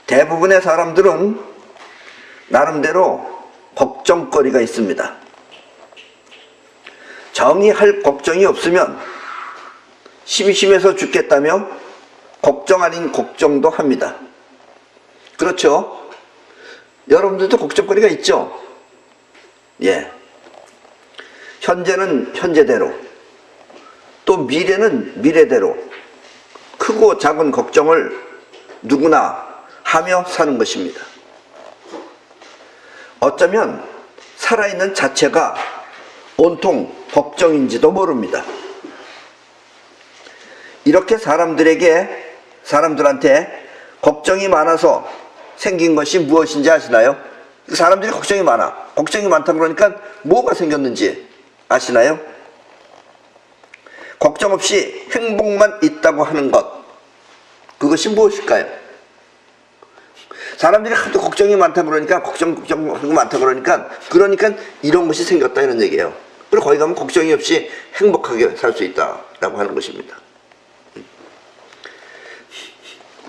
대부분의 사람들은 나름대로 걱정거리가 있습니다. 정이 할 걱정이 없으면 심심해서 죽겠다며 걱정 아닌 걱정도 합니다. 그렇죠? 여러분들도 걱정거리가 있죠? 예. 현재는 현재대로, 또 미래는 미래대로 크고 작은 걱정을 누구나 하며 사는 것입니다. 어쩌면 살아있는 자체가 온통 걱정인지도 모릅니다. 이렇게 사람들한테 걱정이 많아서 생긴 것이 무엇인지 아시나요? 사람들이 걱정이 많다 그러니까 뭐가 생겼는지 아시나요? 걱정 없이 행복만 있다고 하는 것, 그것이 무엇일까요? 사람들이 하도 걱정이 많다 그러니까 걱정하고 많다 그러니까 이런 것이 생겼다 이런 얘기예요. 그리고 거기 가면 걱정이 없이 행복하게 살 수 있다라고 하는 것입니다.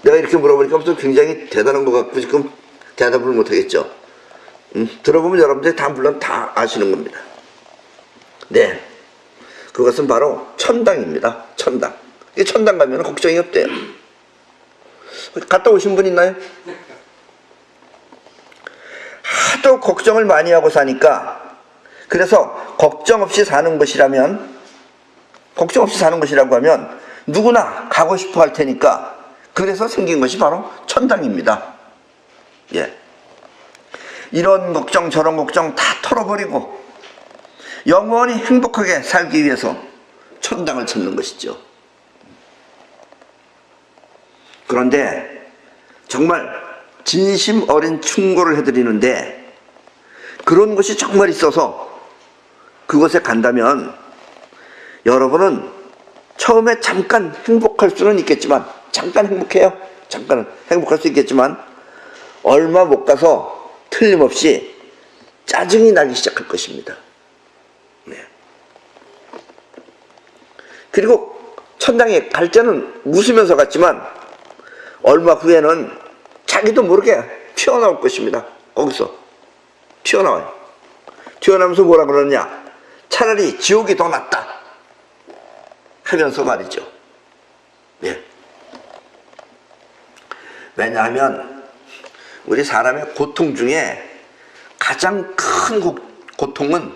내가 이렇게 물어보니까 무슨 굉장히 대단한 것 같고 지금 대답을 못하겠죠. 들어보면 여러분들이 물론 다 아시는 겁니다. 네, 그것은 바로 천당입니다. 천당. 이 천당 가면 걱정이 없대요. 갔다 오신 분 있나요? 하도 걱정을 많이 하고 사니까, 그래서 걱정 없이 사는 것이라고 하면 누구나 가고 싶어 할 테니까, 그래서 생긴 것이 바로 천당입니다. 예. 이런 걱정 저런 걱정 다 털어버리고 영원히 행복하게 살기 위해서 천당을 찾는 것이죠. 그런데 정말 진심 어린 충고를 해드리는데, 그런 것이 정말 있어서 그곳에 간다면 여러분은 처음에 잠깐 행복할 수는 있겠지만, 잠깐 행복할 수 있겠지만 얼마 못 가서 틀림없이 짜증이 나기 시작할 것입니다. 네. 그리고 천당에 갈 때는 웃으면서 갔지만 얼마 후에는 자기도 모르게 튀어나올 것입니다. 거기서 튀어나와요. 튀어나오면서 뭐라 그러느냐, 차라리 지옥이 더 낫다 하면서 말이죠. 예. 왜냐하면 우리 사람의 고통 중에 가장 큰 고통은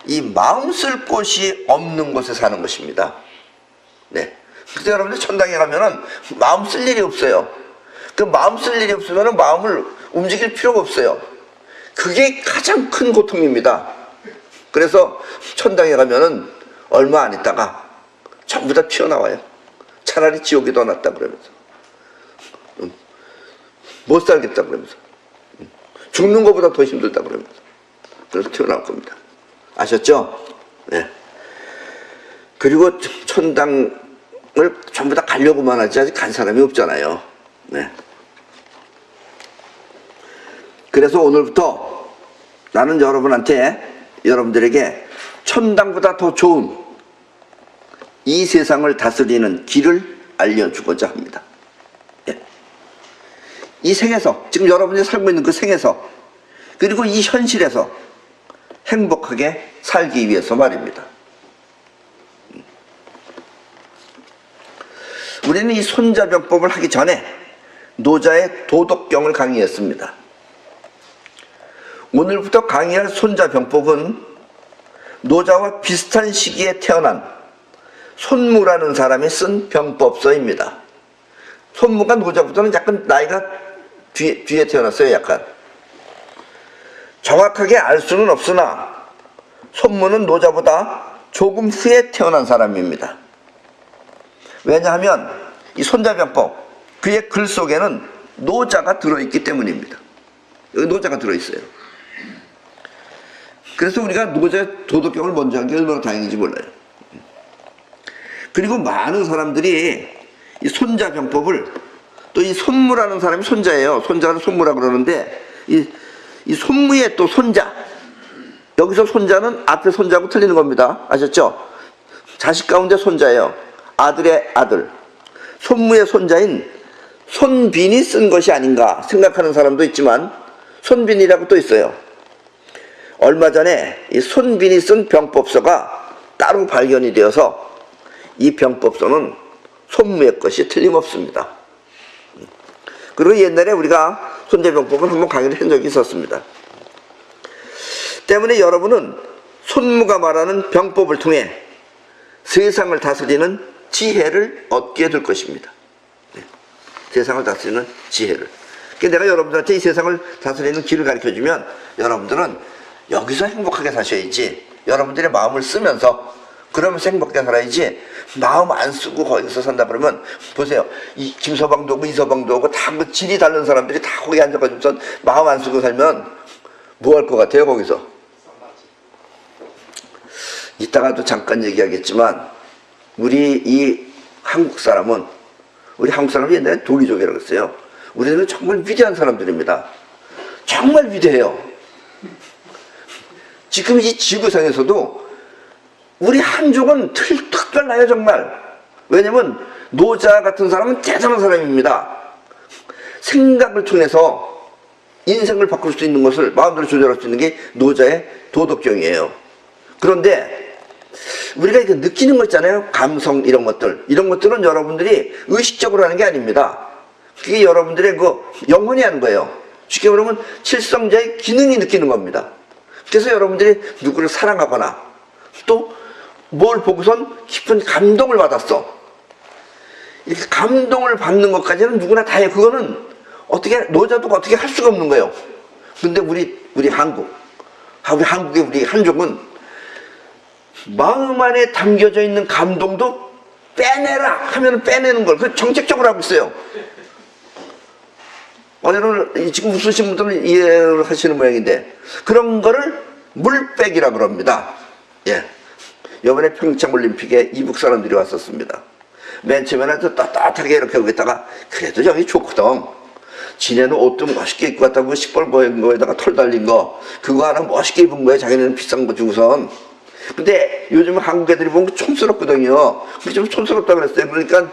이 마음 쓸 곳이 없는 곳에 사는 것입니다. 네. 그래서 여러분들 천당에 가면은 마음 쓸 일이 없어요. 그 마음 쓸 일이 없으면 마음을 움직일 필요가 없어요. 그게 가장 큰 고통입니다. 그래서 천당에 가면은 얼마 안 있다가 전부 다 튀어나와요. 차라리 지옥이 더 낫다 그러면서, 못 살겠다 그러면서, 죽는 것보다 더 힘들다 그러면서, 그래서 튀어나올 겁니다. 아셨죠? 네. 그리고 천당을 전부 다 가려고만 하지 아직 간 사람이 없잖아요. 네. 그래서 오늘부터 나는 여러분들에게 천당보다 더 좋은 이 세상을 다스리는 길을 알려주고자 합니다. 예. 이 생에서, 지금 여러분이 살고 있는 그 생에서, 그리고 이 현실에서 행복하게 살기 위해서 말입니다. 우리는 이 손자병법을 하기 전에 노자의 도덕경을 강의했습니다. 오늘부터 강의할 손자병법은 노자와 비슷한 시기에 태어난 손무라는 사람이 쓴 병법서입니다. 손무가 노자보다는 약간 나이가 뒤에 태어났어요. 약간. 정확하게 알 수는 없으나 손무는 노자보다 조금 후에 태어난 사람입니다. 왜냐하면 이 손자병법, 그의 글 속에는 노자가 들어있기 때문입니다. 여기 노자가 들어있어요. 그래서 우리가 노자의 도덕경을 먼저 한 게 얼마나 다행인지 몰라요. 그리고 많은 사람들이 이 손자병법을, 또 이 손무라는 사람이 손자예요. 손자를 손무라 그러는데, 이 손무의 또 손자, 여기서 손자는 앞에 손자하고 틀리는 겁니다. 아셨죠? 자식 가운데 손자예요. 아들의 아들. 손무의 손자인 손빈이 쓴 것이 아닌가 생각하는 사람도 있지만 손빈이라고 또 있어요. 얼마 전에 이 손빈이 쓴 병법서가 따로 발견이 되어서 이 병법서는 손무의 것이 틀림없습니다. 그리고 옛날에 우리가 손자병법을 한번 강의를 한 적이 있었습니다. 때문에 여러분은 손무가 말하는 병법을 통해 세상을 다스리는 지혜를 얻게 될 것입니다. 세상을 다스리는 지혜를. 그러니까 내가 여러분들한테 이 세상을 다스리는 길을 가르쳐주면 여러분들은 여기서 행복하게 사셔야지, 여러분들의 마음을 쓰면서 그러면서 행복하게 살아야지, 마음 안 쓰고 거기서 산다 그러면, 보세요, 이 김서방도 오고 이서방도 오고 다 그 질이 다른 사람들이 다 거기 앉아가지고 마음 안 쓰고 살면 뭐 할 것 같아요? 거기서 이따가도 잠깐 얘기하겠지만, 우리 한국 사람은 옛날에 도기족이라고 했어요. 우리는 정말 위대한 사람들입니다. 정말 위대해요. 지금 이 지구상에서도 우리 한족은 특별나요, 정말. 왜냐면 노자 같은 사람은 대단한 사람입니다. 생각을 통해서 인생을 바꿀 수 있는 것을 마음대로 조절할 수 있는 게 노자의 도덕경이에요. 그런데 우리가 이렇게 느끼는 거 있잖아요. 감성 이런 것들은 여러분들이 의식적으로 하는 게 아닙니다. 그게 여러분들의 그 영혼이 하는 거예요. 쉽게 말하면 칠성자의 기능이 느끼는 겁니다. 그래서 여러분들이 누구를 사랑하거나 또 뭘 보고선 깊은 감동을 받았어. 이렇게 감동을 받는 것까지는 누구나 다 해요. 그거는 노자도 어떻게 할 수가 없는 거예요. 근데 우리 한국의 우리 한족은 마음 안에 담겨져 있는 감동도 빼내라 하면 빼내는 걸 그 정책적으로 하고 있어요. 여러분 지금 웃으신 분들은 이해를 하시는 모양인데, 그런 거를 물빼기라 그럽니다. 예. 이번에 평창올림픽에 이북 사람들이 왔었습니다. 맨 처음에는 따뜻하게 이렇게 하고 있다가, 그래도 저기 좋거든. 지네는 옷도 멋있게 입고 왔다고, 시뻘건 거에다가 털 달린 거 그거 하나 멋있게 입은 거예요. 자기네는 비싼 거 주고선. 근데 요즘 한국 애들이 보면 촌스럽거든요. 좀 촌스럽다 그랬어요. 그러니까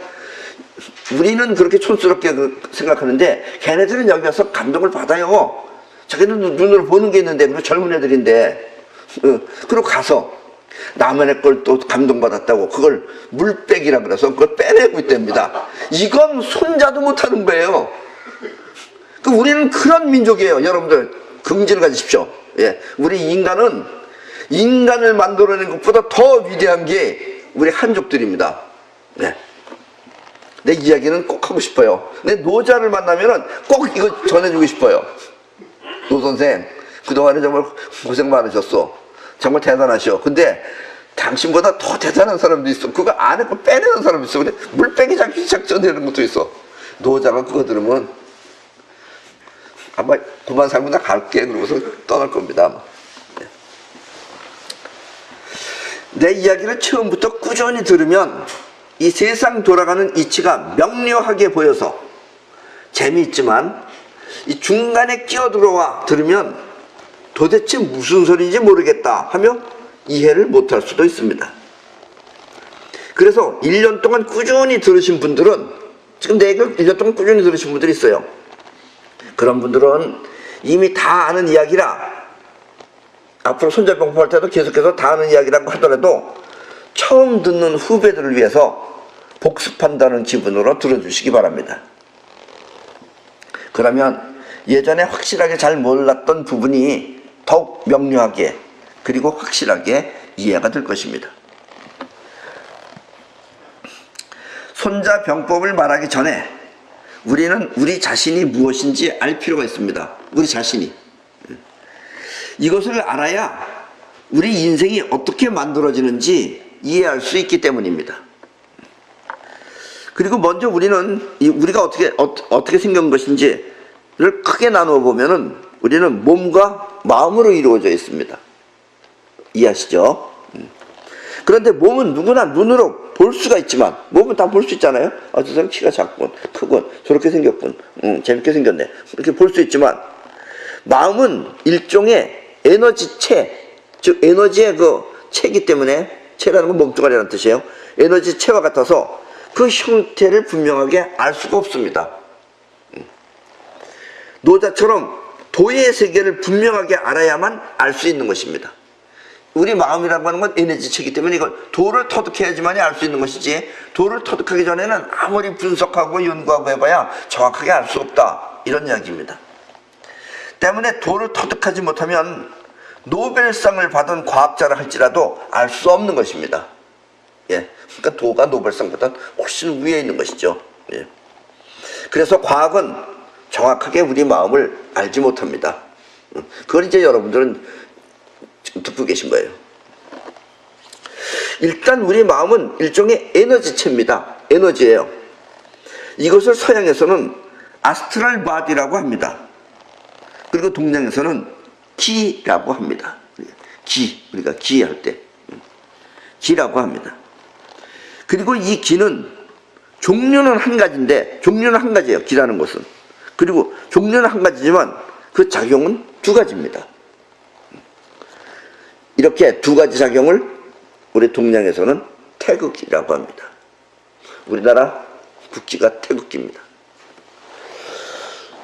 우리는 그렇게 촌스럽게 생각하는데 걔네들은 여기 와서 감동을 받아요. 자기는 눈으로 보는 게 있는데, 그리고 젊은 애들인데, 그리고 가서 남의 걸 또 감동받았다고 그걸 물빼기라 그래서 그걸 빼내고 있답니다. 이건 손자도 못하는 거예요. 우리는 그런 민족이에요. 여러분들 긍지를 가지십시오. 예. 우리 인간을 만들어낸 것보다 더 위대한 게 우리 한족들입니다. 네. 내 이야기는 꼭 하고 싶어요. 내 노자를 만나면은 꼭 이거 전해주고 싶어요. 노 선생, 그동안에 정말 고생 많으셨어. 정말 대단하셔. 근데 당신보다 더 대단한 사람도 있어. 그거 안에 거 빼내는 사람도 있어. 근데 물빼기 작전 이런 것도 있어. 노자가 그거 들으면 아마 그만 살고 나 갈게 그러고서 떠날 겁니다. 아마. 내 이야기를 처음부터 꾸준히 들으면 이 세상 돌아가는 이치가 명료하게 보여서 재미있지만, 이 중간에 끼어들어와 들으면 도대체 무슨 소리인지 모르겠다 하며 이해를 못할 수도 있습니다. 그래서 1년 동안 꾸준히 들으신 분들은, 지금 내 얘기를 1년 동안 꾸준히 들으신 분들이 있어요. 그런 분들은 이미 다 아는 이야기라, 앞으로 손자병법 할 때도 계속해서 다 아는 이야기라고 하더라도 처음 듣는 후배들을 위해서 복습한다는 기분으로 들어주시기 바랍니다. 그러면 예전에 확실하게 잘 몰랐던 부분이 더욱 명료하게 그리고 확실하게 이해가 될 것입니다. 손자병법을 말하기 전에 우리는 우리 자신이 무엇인지 알 필요가 있습니다. 우리 자신이. 이것을 알아야 우리 인생이 어떻게 만들어지는지 이해할 수 있기 때문입니다. 그리고 먼저 우리가 어떻게 생긴 것인지를 크게 나누어 보면은 우리는 몸과 마음으로 이루어져 있습니다. 이해하시죠? 그런데 몸은 누구나 눈으로 볼 수가 있지만, 몸은 다 볼 수 있잖아요. 저 사람 키가 작군, 크군, 저렇게 생겼군, 재밌게 생겼네, 이렇게 볼 수 있지만, 마음은 일종의 에너지체, 즉 에너지의 그 체이기 때문에, 체라는 건 몸뚱아리라는 뜻이에요. 에너지 체와 같아서 그 형태를 분명하게 알 수가 없습니다. 노자처럼 도의 세계를 분명하게 알아야만 알 수 있는 것입니다. 우리 마음이라고 하는 건 에너지체이기 때문에 이걸 도를 터득해야지만이 알 수 있는 것이지, 도를 터득하기 전에는 아무리 분석하고 연구하고 해봐야 정확하게 알 수 없다, 이런 이야기입니다. 때문에 도를 터득하지 못하면 노벨상을 받은 과학자라 할지라도 알 수 없는 것입니다. 예, 그러니까 도가 노벨상보다 훨씬 위에 있는 것이죠. 예. 그래서 과학은 정확하게 우리 마음을 알지 못합니다. 그걸 이제 여러분들은 지금 듣고 계신 거예요. 일단 우리 마음은 일종의 에너지체입니다. 에너지예요. 이것을 서양에서는 아스트랄 바디라고 합니다. 그리고 동양에서는 기라고 합니다. 기, 우리가 기할 때 기라고 합니다. 그리고 이 기는 종류는 한 가지인데, 종류는 한 가지예요, 기라는 것은. 그리고 종류는 한 가지지만 그 작용은 두 가지입니다. 이렇게 두 가지 작용을 우리 동양에서는 태극기라고 합니다. 우리나라 국기가 태극기입니다.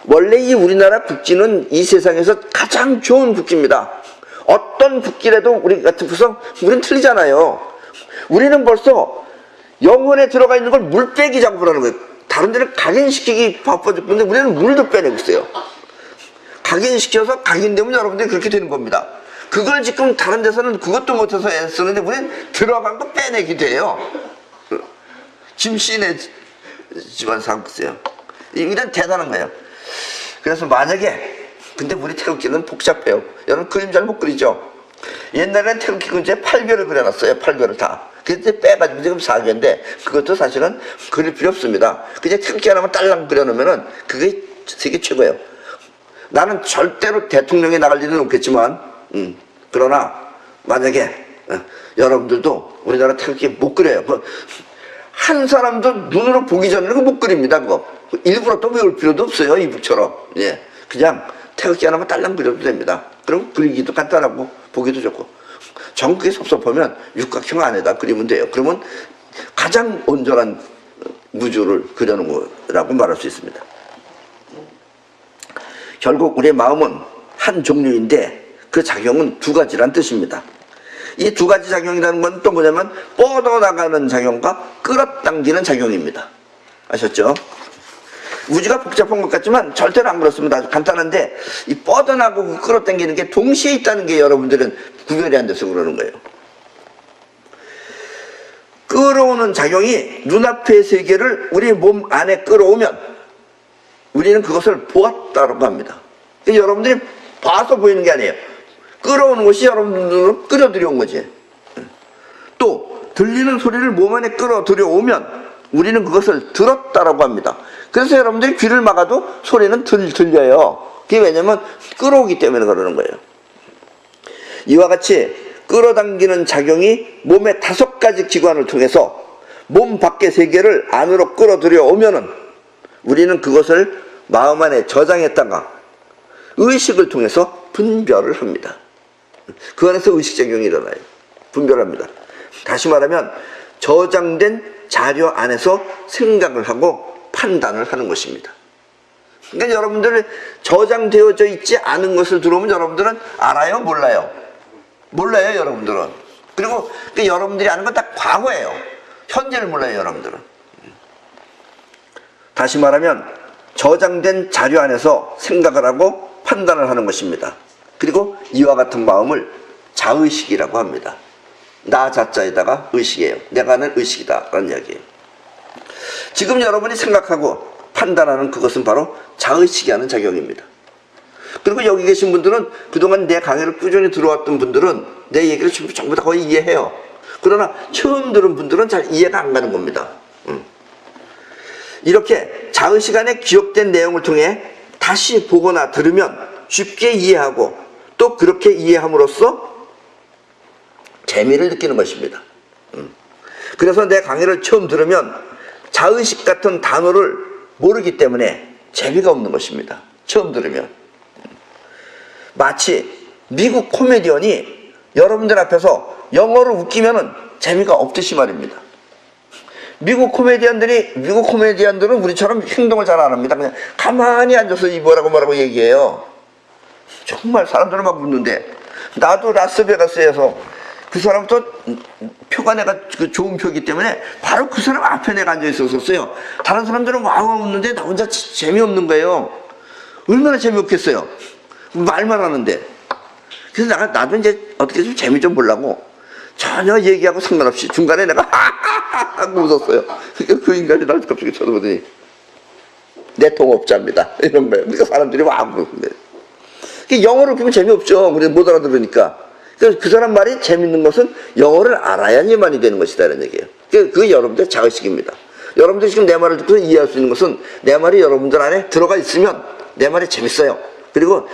원래 이 우리나라 국기는 이 세상에서 가장 좋은 국기입니다. 어떤 국기라도 우리 같은 구성, 우리는 틀리잖아요. 우리는 벌써 영혼에 들어가 있는 걸 물 빼기 작업을 하는 거예요. 다른 데는 각인시키기 바빠 죽는데 우리는 물도 빼내고 있어요. 각인시켜서 각인되면 여러분들이 그렇게 되는 겁니다. 그걸 지금 다른 데서는 그것도 못해서 애쓰는데 우리는 들어간 거 빼내기 돼요. 김씨네 집안 상급세요. 이런 대단한 거예요. 그래서 만약에, 근데 우리 태극기는 복잡해요. 여러분 그림 잘 못 그리죠? 옛날에는 태극기 근처에 8개를 그려놨어요. 8개를 다. 그때 빼가지고 지금 4개인데 그것도 사실은 그릴 필요 없습니다. 그냥 태극기 하나만 딸랑 그려놓으면은 그게 세계 최고예요. 나는 절대로 대통령에 나갈 일은 없겠지만, 그러나 만약에 여러분들도 우리나라 태극기 못 그려요. 한 사람도 눈으로 보기 전에는 그거 못 그립니다. 그거 일부러 또 외울 필요도 없어요. 이북처럼. 예, 그냥 태극기 하나만 딸랑 그려도 됩니다. 그럼 그리기도 간단하고 보기도 좋고, 전국에 섭섭하면 육각형 안에다 그리면 돼요. 그러면 가장 온전한 무주를 그려놓은 거라고 말할 수 있습니다. 결국 우리의 마음은 한 종류인데 그 작용은 두 가지란 뜻입니다. 이 두 가지 작용이라는 건 또 뭐냐면 뻗어나가는 작용과 끌어당기는 작용입니다. 아셨죠? 우주가 복잡한 것 같지만 절대로 안 그렇습니다. 아주 간단한데 이 뻗어나가고 끌어당기는 게 동시에 있다는 게 여러분들은 구별이 안 돼서 그러는 거예요. 끌어오는 작용이 눈앞의 세계를 우리 몸 안에 끌어오면 우리는 그것을 보았다고 합니다. 여러분들이 봐서 보이는 게 아니에요. 끌어오는 것이 여러분들로 끌어들여온 거지. 또 들리는 소리를 몸 안에 끌어들여오면 우리는 그것을 들었다라고 합니다. 그래서 여러분들이 귀를 막아도 소리는 들려요. 그게 왜냐면 끌어오기 때문에 그러는 거예요. 이와 같이 끌어당기는 작용이 몸의 5가지 기관을 통해서 몸 밖의 세계를 안으로 끌어들여 오면은 우리는 그것을 마음 안에 저장했다가 의식을 통해서 분별을 합니다. 그 안에서 의식작용이 일어나요. 분별합니다. 다시 말하면 저장된 자료 안에서 생각을 하고 판단을 하는 것입니다. 그러니까 여러분들 저장되어져 있지 않은 것을 들어오면 여러분들은 알아요? 몰라요? 몰라요, 여러분들은. 그리고 여러분들이 아는 건 다 과거예요. 현재를 몰라요, 여러분들은. 다시 말하면 저장된 자료 안에서 생각을 하고 판단을 하는 것입니다. 그리고 이와 같은 마음을 자의식이라고 합니다. 나 자자에다가 의식이에요. 내가 하는 의식이다 라는 이야기예요. 지금 여러분이 생각하고 판단하는 그것은 바로 자의식이 하는 작용입니다. 그리고 여기 계신 분들은 그동안 내 강의를 꾸준히 들어왔던 분들은 내 얘기를 전부 다 거의 이해해요. 그러나 처음 들은 분들은 잘 이해가 안 가는 겁니다. 이렇게 자의식 안에 기억된 내용을 통해 다시 보거나 들으면 쉽게 이해하고 또 그렇게 이해함으로써 재미를 느끼는 것입니다. 그래서 내 강의를 처음 들으면 자의식 같은 단어를 모르기 때문에 재미가 없는 것입니다. 처음 들으면. 마치 미국 코미디언이 여러분들 앞에서 영어로 웃기면 재미가 없듯이 말입니다. 미국 코미디언들은 우리처럼 행동을 잘 안 합니다. 그냥 가만히 앉아서 이 뭐라고 얘기해요. 정말 사람들은 막 웃는데, 나도 라스베가스에서 그 사람도 표가 내가 그 좋은 표기 때문에 바로 그 사람 앞에 내가 앉아 있었어요. 다른 사람들은 와와 웃는데 나 혼자 재미없는 거예요. 얼마나 재미없겠어요. 말만 하는데. 그래서 나도 이제 어떻게 좀 재미 좀 보려고 전혀 얘기하고 상관없이 중간에 내가 하고 웃었어요. 그 인간이 나를 갑자기 쳐다보더니 내 동업자입니다 이런 거예요. 그러니까 사람들이 막 웃는데, 영어를 그러면 재미없죠. 못 알아들으니까. 그래서 그 사람 말이 재밌는 것은 영어를 알아야지만이 되는 것이다 이런 얘기예요. 그게 여러분들 자의식입니다. 여러분들이 지금 내 말을 듣고 이해할 수 있는 것은 내 말이 여러분들 안에 들어가 있으면 내 말이 재밌어요. 그리고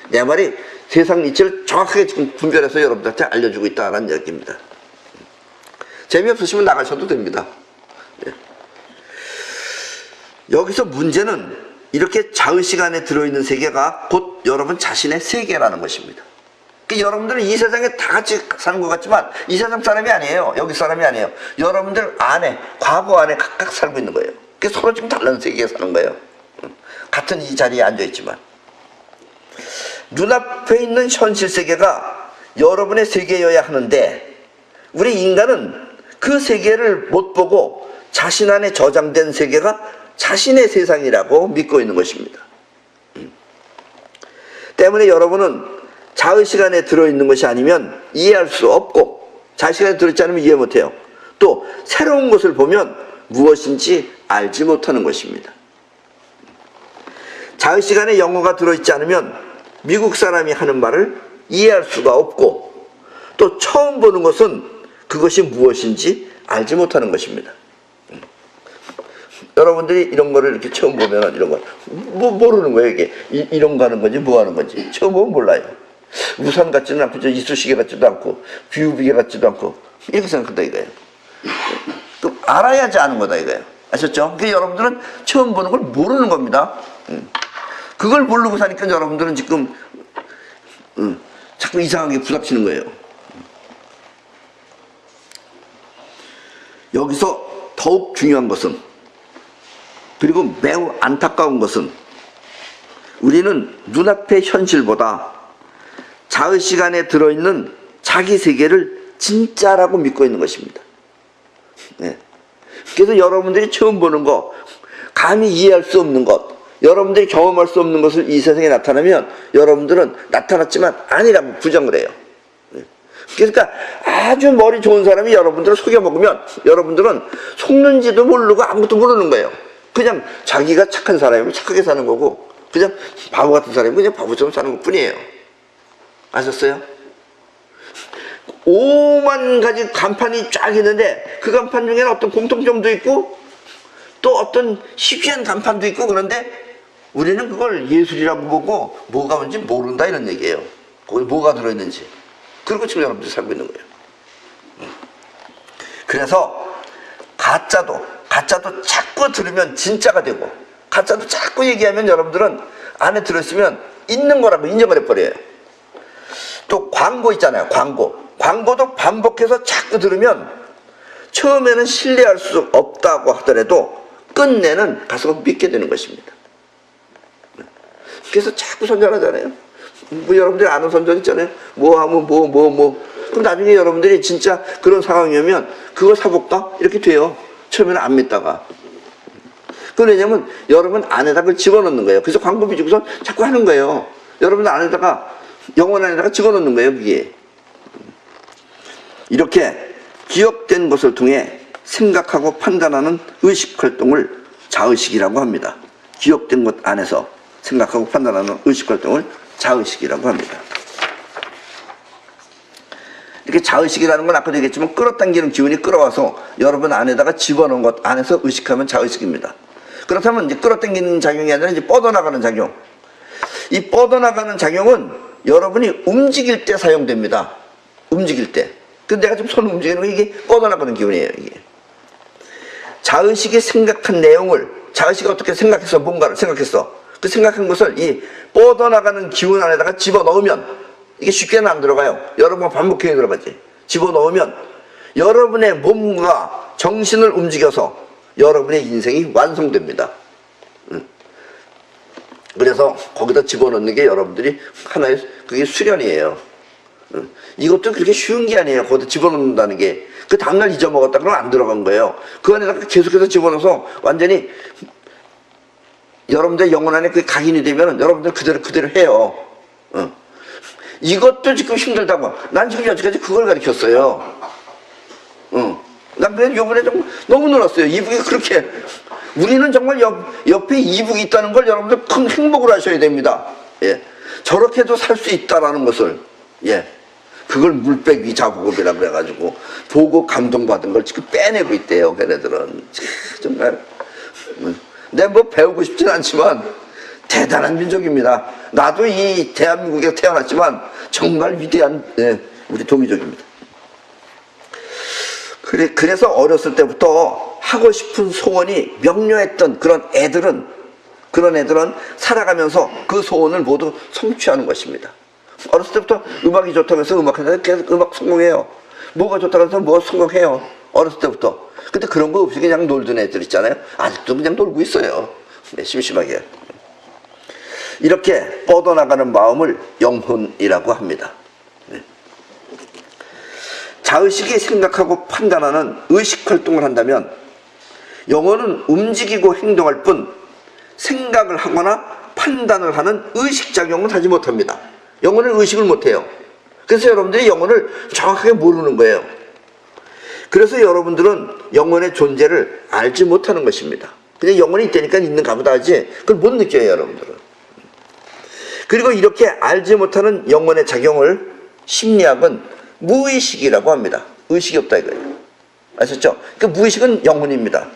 내 말이 세상 이치를 정확하게 지금 분별해서 여러분들한테 알려주고 있다는 얘기입니다. 재미없으시면 나가셔도 됩니다. 네. 여기서 문제는 이렇게 자의식 안에 들어있는 세계가 곧 여러분 자신의 세계라는 것입니다. 그러니까 여러분들은 이 세상에 다 같이 사는 것 같지만 이 세상 사람이 아니에요. 여기 사람이 아니에요. 여러분들 안에, 과거 안에 각각 살고 있는 거예요. 그러니까 서로 지금 다른 세계에 사는 거예요. 같은 이 자리에 앉아있지만. 눈앞에 있는 현실 세계가 여러분의 세계여야 하는데, 우리 인간은 그 세계를 못 보고 자신 안에 저장된 세계가 자신의 세상이라고 믿고 있는 것입니다. 때문에 여러분은 자의식 안에 들어있는 것이 아니면 이해할 수 없고, 자의식 안에 들어있지 않으면 이해 못해요. 또 새로운 것을 보면 무엇인지 알지 못하는 것입니다. 자의식 안에 영어가 들어있지 않으면 미국 사람이 하는 말을 이해할 수가 없고, 또 처음 보는 것은 그것이 무엇인지 알지 못하는 것입니다. 여러분들이 이런 거를 이렇게 처음 보면 이런 거 모르는 거예요. 이게 이런 거 하는 건지 뭐 하는 건지 처음 보면 몰라요. 우산 같지는 않고 저 이쑤시개 같지도 않고 비우비개 같지도 않고 이렇게 생각한다 이거예요. 또 알아야지 아는 거다 이거예요. 아셨죠? 그러니까 여러분들은 처음 보는 걸 모르는 겁니다. 그걸 모르고 사니까 여러분들은 지금 자꾸 이상하게 부닥치는 거예요. 여기서 더욱 중요한 것은, 그리고 매우 안타까운 것은, 우리는 눈앞의 현실보다 자의식 안에 들어있는 자기 세계를 진짜라고 믿고 있는 것입니다. 네. 그래서 여러분들이 처음 보는 거, 감히 이해할 수 없는 것, 여러분들이 경험할 수 없는 것을 이 세상에 나타나면 여러분들은 나타났지만 아니라고 부정을 해요. 네. 그러니까 아주 머리 좋은 사람이 여러분들을 속여먹으면 여러분들은 속는지도 모르고 아무것도 모르는 거예요. 그냥 자기가 착한 사람이면 착하게 사는 거고, 그냥 바보 같은 사람이면 그냥 바보처럼 사는 것 뿐이에요. 아셨어요? 5만 가지 간판이 쫙 있는데 그 간판 중에는 어떤 공통점도 있고 또 어떤 희귀한 간판도 있고, 그런데 우리는 그걸 예술이라고 보고 뭐가 뭔지 모른다 이런 얘기예요. 거기 뭐가 들어있는지. 그리고 지금 여러분들이 살고 있는 거예요. 그래서 가짜도 자꾸 들으면 진짜가 되고, 가짜도 자꾸 얘기하면 여러분들은 안에 들어있으면 있는 거라고 인정을 해버려요. 또 광고 있잖아요. 광고도 반복해서 자꾸 들으면 처음에는 신뢰할 수 없다고 하더라도 끝내는 가서 믿게 되는 것입니다. 그래서 자꾸 선전하잖아요. 뭐 여러분들이 아는 선전 있잖아요. 뭐 하면 그럼 나중에 여러분들이 진짜 그런 상황이 오면 그거 사볼까? 이렇게 돼요. 처음에는 안 믿다가. 그건 왜냐면 여러분 안에다 그걸 집어넣는 거예요. 그래서 광고 비주고서 자꾸 하는 거예요. 여러분 안에다가, 영혼 안에다가 집어넣는 거예요. 그게. 이렇게 기억된 것을 통해 생각하고 판단하는 의식활동을 자의식이라고 합니다. 기억된 것 안에서 생각하고 판단하는 의식활동을 자의식이라고 합니다. 이렇게 자의식이라는 건 아까도 얘기했지만 끌어당기는 기운이 끌어와서 여러분 안에다가 집어넣은 것 안에서 의식하면 자의식입니다. 그렇다면 이제 끌어당기는 작용이 아니라 이제 뻗어나가는 작용. 이 뻗어나가는 작용은 여러분이 움직일 때 사용됩니다. 움직일 때. 근데 내가 지금 손 움직이는 거 이게 뻗어나가는 기운이에요. 이게. 자의식이 생각한 내용을, 자의식이 어떻게 생각해서 뭔가를 생각했어. 그 생각한 것을 이 뻗어나가는 기운 안에다가 집어넣으면 이게 쉽게는 안 들어가요. 여러 번 반복해야 들어가지. 집어넣으면 여러분의 몸과 정신을 움직여서 여러분의 인생이 완성됩니다. 그래서 거기다 집어넣는 게 여러분들이 하나의 그게 수련이에요. 이것도 그렇게 쉬운 게 아니에요. 거기다 집어넣는다는 게. 그 다음날 잊어먹었다 그러면 안 들어간 거예요. 그 안에다가 계속해서 집어넣어서 완전히 여러분들 영혼 안에 그 각인이 되면 여러분들 그대로 해요. 이것도 지금 힘들다고. 난 지금 여태까지 그걸 가르쳤어요. 난 그래도 요번에 좀 너무 놀랐어요. 이북이 그렇게. 우리는 정말 옆에 이북이 있다는 걸 여러분들 큰 행복을 하셔야 됩니다. 예. 저렇게도 살 수 있다라는 것을. 예. 그걸 물빼기 작업이라고 그래가지고 보고 감동받은 걸 지금 빼내고 있대요. 걔네들은. 정말. 내가 뭐 배우고 싶진 않지만 대단한 민족입니다. 나도 이 대한민국에 태어났지만 정말 위대한 우리 동이족입니다. 그래서 어렸을 때부터 하고 싶은 소원이 명료했던 그런 애들은 살아가면서 그 소원을 모두 성취하는 것입니다. 어렸을 때부터 음악이 좋다고 해서 음악하다가 계속 음악 성공해요. 뭐가 좋다고 해서 뭐 성공해요. 어렸을 때부터. 근데 그런 거 없이 그냥 놀던 애들 있잖아요. 아직도 그냥 놀고 있어요. 네, 심심하게. 이렇게 뻗어나가는 마음을 영혼이라고 합니다. 네. 자의식이 생각하고 판단하는 의식활동을 한다면 영혼은 움직이고 행동할 뿐 생각을 하거나 판단을 하는 의식작용은 하지 못합니다. 영혼은 의식을 못해요. 그래서 여러분들이 영혼을 정확하게 모르는 거예요. 그래서 여러분들은 영혼의 존재를 알지 못하는 것입니다. 그냥 영혼이 있다니까 있는가 보다 하지 그걸 못 느껴요, 여러분들은. 그리고 이렇게 알지 못하는 영혼의 작용을 심리학은 무의식이라고 합니다. 의식이 없다 이거예요. 아셨죠? 그러니까 무의식은 영혼입니다.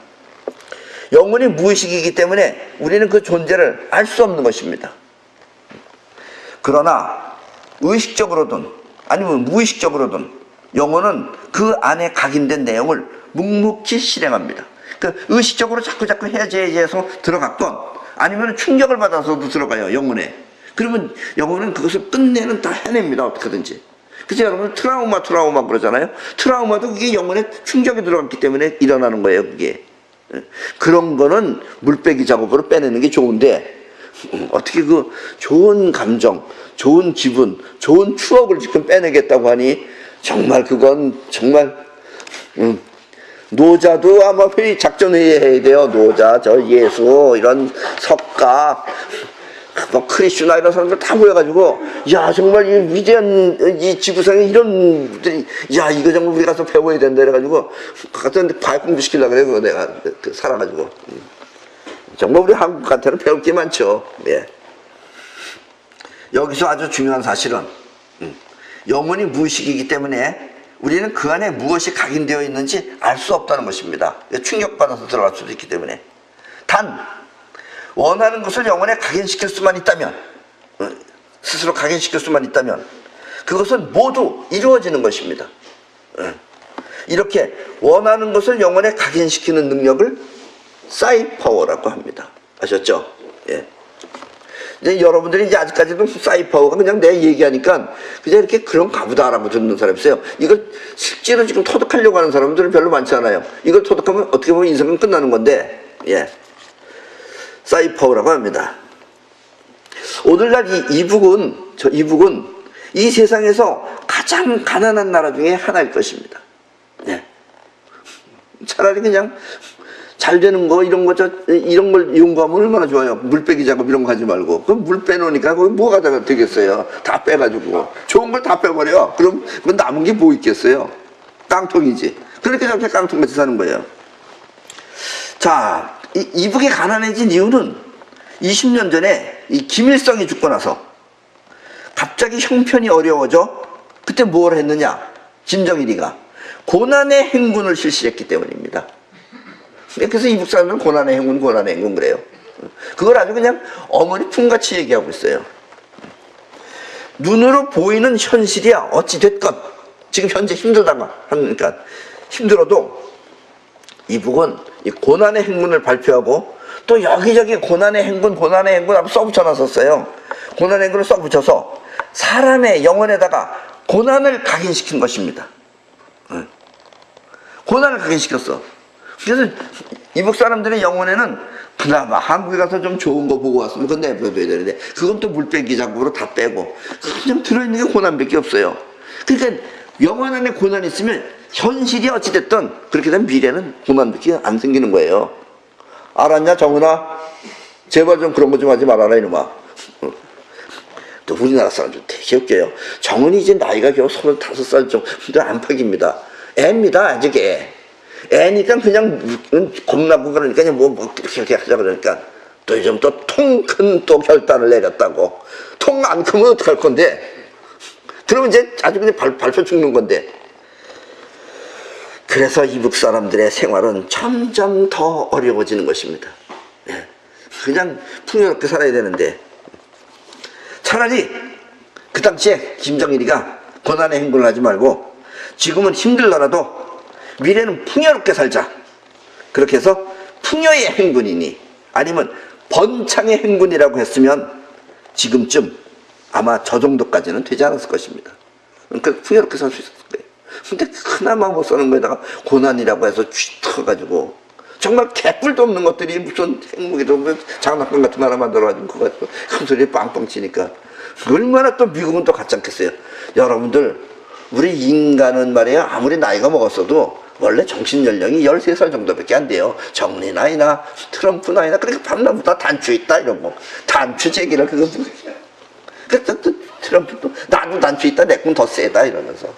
영혼이 무의식이기 때문에 우리는 그 존재를 알 수 없는 것입니다. 그러나 의식적으로든 아니면 무의식적으로든 영혼은 그 안에 각인된 내용을 묵묵히 실행합니다. 그 의식적으로 자꾸 해야지 해서 들어갔건 아니면 충격을 받아서도 들어가요, 영혼에. 그러면 영혼은 그것을 끝내는 다 해냅니다, 어떻게든지. 그래서 여러분 트라우마 그러잖아요. 트라우마도 그게 영혼에 충격이 들어갔기 때문에 일어나는 거예요, 그게. 그런 거는 물빼기 작업으로 빼내는 게 좋은데 어떻게 그 좋은 감정, 좋은 기분, 좋은 추억을 지금 빼내겠다고 하니 정말 그건 정말 노자도 아마 작전회의 해야 돼요. 노자, 저 예수, 이런 석가, 뭐 크리슈나 이런 사람들 다 모여가지고 야 정말 이 위대한 이 지구상에 이런 분들이 야 이거 정말 우리 가서 배워야 된다 그래가지고 가서 발공부 시키려고 그래요. 내가 살아가지고 정말 우리 한국한테는 배울 게 많죠. 예. 여기서 아주 중요한 사실은 영혼이 무의식이기 때문에 우리는 그 안에 무엇이 각인되어 있는지 알 수 없다는 것입니다. 충격받아서 들어갈 수도 있기 때문에. 단 원하는 것을 영혼에 각인시킬 수만 있다면, 스스로 각인시킬 수만 있다면 그것은 모두 이루어지는 것입니다. 이렇게 원하는 것을 영혼에 각인시키는 능력을 사이파워라고 합니다. 아셨죠? 예. 이제 여러분들이 이제 아직까지도 사이파워가 그냥 내 얘기하니까 그냥 이렇게 그런가 보다라고 듣는 사람이 있어요. 이걸 실제로 지금 터득하려고 하는 사람들은 별로 많지 않아요. 이걸 터득하면 어떻게 보면 인생은 끝나는 건데, 예. 사이파워라고 합니다. 오늘날 이북은 이 세상에서 가장 가난한 나라 중에 하나일 것입니다. 예. 차라리 그냥 잘 되는 거 이런 걸 연구하면 얼마나 좋아요. 물빼기 작업 이런 거 하지 말고. 그럼 물 빼놓으니까 거기 뭐가 되겠어요. 다 빼가지고 좋은 걸 다 빼버려. 그럼 남은 게 뭐 있겠어요. 깡통이지. 그렇게 저렇게 깡통같이 사는 거예요. 자, 이북이 가난해진 이유는 20년 전에 이 김일성이 죽고 나서 갑자기 형편이 어려워져. 그때 뭘 했느냐? 김정일이가 고난의 행군을 실시했기 때문입니다. 그래서 이북 사람들은 고난의 행군 그래요. 그걸 아주 그냥 어머니 품같이 얘기하고 있어요. 눈으로 보이는 현실이야 어찌됐건 지금 현재 힘들다고 하니까 힘들어도 이북은 이 고난의 행군을 발표하고 또 여기저기 고난의 행군 하고 써붙여놨었어요. 고난의 행군을 써붙여서 사람의 영혼에다가 고난을 각인시킨 것입니다. 고난을 가게 시켰어. 그래서 이북 사람들의 영혼에는 그나마 한국에 가서 좀 좋은 거 보고 왔으면 그건 내버려둬야 되는데 그건 또 물빼기 작업으로 다 빼고 그냥 들어있는 게 고난밖에 없어요. 그러니까 영혼 안에 고난이 있으면 현실이 어찌됐든 그렇게 되면 미래는 고난밖에 안 생기는 거예요. 알았냐 정은아? 제발 좀 그런 거 좀 하지 말아라 이놈아. 또 우리나라 사람들 되게 웃겨요. 정은이 이제 나이가 겨우 35살 정도 안팎입니다. 애입니다 아직 애. 애니까 그냥 겁나고 그러니까 그냥 뭐 이렇게 하자 그러니까 또 요즘 또 통 큰 또 결단을 내렸다고. 통 안 크면 어떡할 건데? 그러면 이제 아주 그냥 밟혀 죽는 건데. 그래서 이북 사람들의 생활은 점점 더 어려워지는 것입니다. 그냥 풍요롭게 살아야 되는데 차라리 그 당시에 김정일이가 고난의 행군을 하지 말고 지금은 힘들더라도 미래는 풍요롭게 살자. 그렇게 해서 풍요의 행군이니 아니면 번창의 행군이라고 했으면 지금쯤 아마 저 정도까지는 되지 않았을 것입니다. 그러니까 풍요롭게 살 수 있었을 거예요. 근데 그나마 못 사는 거에다가 고난이라고 해서 쥐터가지고 정말 개뿔도 없는 것들이 무슨 행복이도 장난감 같은 거 하나 만들어가지고 그거 가지고 큰 소리에 빵빵 치니까 얼마나 또 미국은 또 같지 않겠어요. 여러분들 우리 인간은 말이에요 아무리 나이가 먹었어도 원래 정신연령이 13살 정도밖에 안 돼요. 정리 나이나 트럼프 나이나 그러니까 밤낮보다 단추 있다 이런 거 단추 제기를 그거 그래서 또 트럼프도 나도 단추 있다 내 건 더 세다 이러면서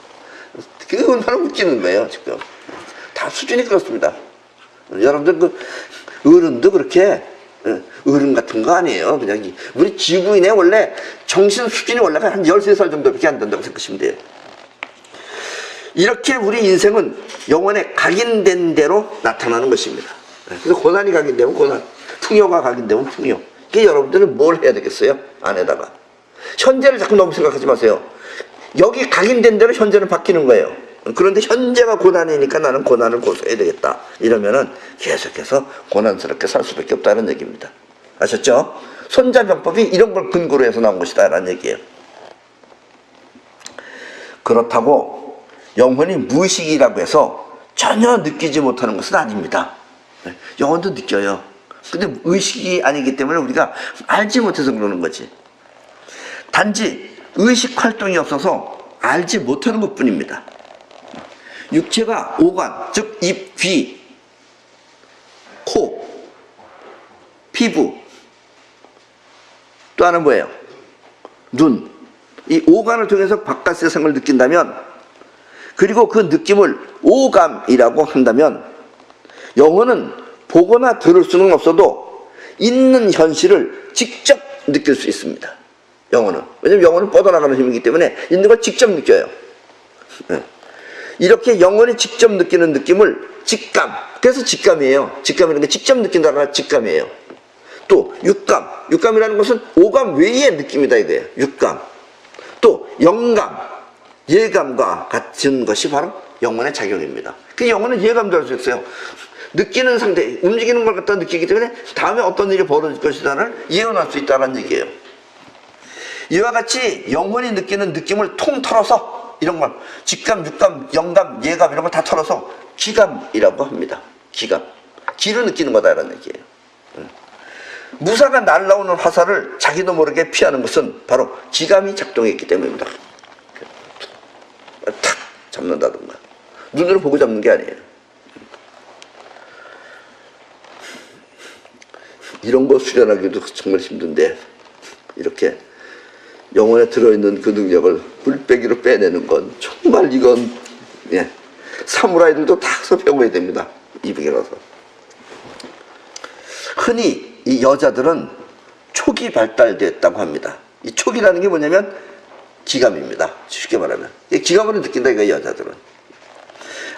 그게 얼마나 웃기는 거예요 지금. 다 수준이 그렇습니다. 여러분들 그 어른도 그렇게 어른 같은 거 아니에요. 그냥 우리 지구인의 원래 정신 수준이 원래 한 13살 정도밖에 안 된다고 생각하시면 돼요. 이렇게 우리 인생은 영혼에 각인된 대로 나타나는 것입니다. 그래서 고난이 각인되면 고난, 풍요가 각인되면 풍요. 이게 여러분들은 뭘 해야 되겠어요? 안에다가 현재를 자꾸 너무 생각하지 마세요. 여기 각인된 대로 현재는 바뀌는 거예요. 그런데 현재가 고난이니까 나는 고난을 고수해야 되겠다 이러면은 계속해서 고난스럽게 살 수밖에 없다는 얘기입니다. 아셨죠? 손자병법이 이런 걸 근거로 해서 나온 것이다 라는 얘기예요. 그렇다고 영혼이 무의식이라고 해서 전혀 느끼지 못하는 것은 아닙니다. 영혼도 느껴요. 근데 의식이 아니기 때문에 우리가 알지 못해서 그러는 거지. 단지 의식 활동이 없어서 알지 못하는 것 뿐입니다. 육체가 오간, 즉 입, 귀, 코, 피부, 또 하나는 뭐예요? 눈. 이 오간을 통해서 바깥 세상을 느낀다면 그리고 그 느낌을 오감이라고 한다면 영혼은 보거나 들을 수는 없어도 있는 현실을 직접 느낄 수 있습니다. 영혼은. 왜냐하면 영혼은 뻗어나가는 힘이기 때문에 있는 걸 직접 느껴요. 이렇게 영혼이 직접 느끼는 느낌을 직감, 그래서 직감이에요. 직감이라는 게 직접 느낀다는 직감이에요. 또 육감, 육감이라는 것은 오감 외의 느낌이다 이거예요. 육감. 또 영감, 예감과 같은 것이 바로 영혼의 작용입니다. 그 영혼은 예감도 할 수 있어요. 느끼는 상태, 움직이는 걸 갖다 느끼기 때문에 다음에 어떤 일이 벌어질 것이다를 예언할 수 있다는 얘기예요. 이와 같이 영혼이 느끼는 느낌을 통틀어서 이런 걸 직감, 육감, 영감, 예감 이런 걸 다 털어서 기감이라고 합니다. 기감. 기로 느끼는 거다 이런 얘기예요. 무사가 날라오는 화살을 자기도 모르게 피하는 것은 바로 기감이 작동했기 때문입니다. 탁 잡는다든가 눈으로 보고 잡는 게 아니에요. 이런 거 수련하기도 정말 힘든데 이렇게 영혼에 들어있는 그 능력을 물빼기로 빼내는 건 정말 이건 사무라이들도 다 가서 배워야 됩니다. 이북에 가서. 흔히 이 여자들은 촉이 발달됐다고 합니다. 이 촉이라는 게 뭐냐면 기감입니다. 쉽게 말하면 기감으로 느낀다 이거 여자들은.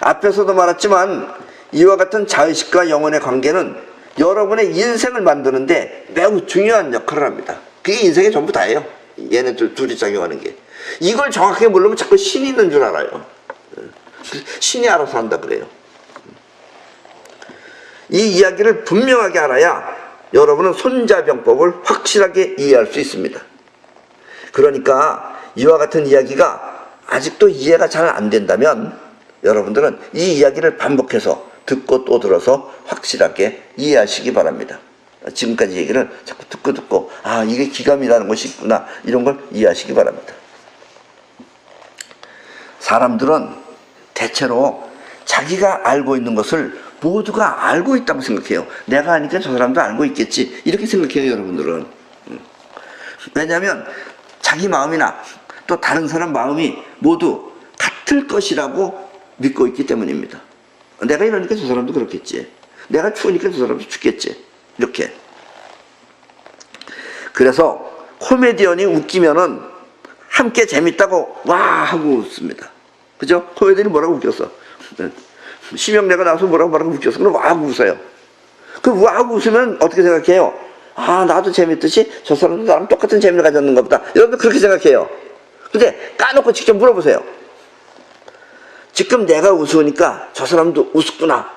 앞에서도 말했지만 이와 같은 자의식과 영혼의 관계는 여러분의 인생을 만드는데 매우 중요한 역할을 합니다. 그게 인생의 전부 다예요. 얘네들 둘이 작용하는 게. 이걸 정확하게 모르면 자꾸 신이 있는 줄 알아요. 신이 알아서 한다 그래요. 이 이야기를 분명하게 알아야 여러분은 손자병법을 확실하게 이해할 수 있습니다. 그러니까 이와 같은 이야기가 아직도 이해가 잘 안 된다면 여러분들은 이 이야기를 반복해서 듣고 또 들어서 확실하게 이해하시기 바랍니다. 지금까지 얘기를 자꾸 듣고 아, 이게 기감이라는 것이 있구나, 이런 걸 이해하시기 바랍니다. 사람들은 대체로 자기가 알고 있는 것을 모두가 알고 있다고 생각해요. 내가 아니까 저 사람도 알고 있겠지, 이렇게 생각해요, 여러분들은. 왜냐하면 자기 마음이나 또 다른 사람 마음이 모두 같을 것이라고 믿고 있기 때문입니다. 내가 이러니까 저 사람도 그렇겠지, 내가 추우니까 저 사람도 춥겠지, 이렇게. 그래서 코미디언이 웃기면은 함께 재밌다고 와 하고 웃습니다. 그죠? 코미디언이 뭐라고 웃겼어? 심형래가 나와서 뭐라고 웃겼어? 그럼 와 하고 웃어요. 그 와 하고 웃으면 어떻게 생각해요? 아, 나도 재밌듯이 저 사람도 나랑 똑같은 재미를 가졌는가 보다, 여러분들 그렇게 생각해요. 근데 까놓고 직접 물어보세요. 지금 내가 웃으니까 저 사람도 웃었구나,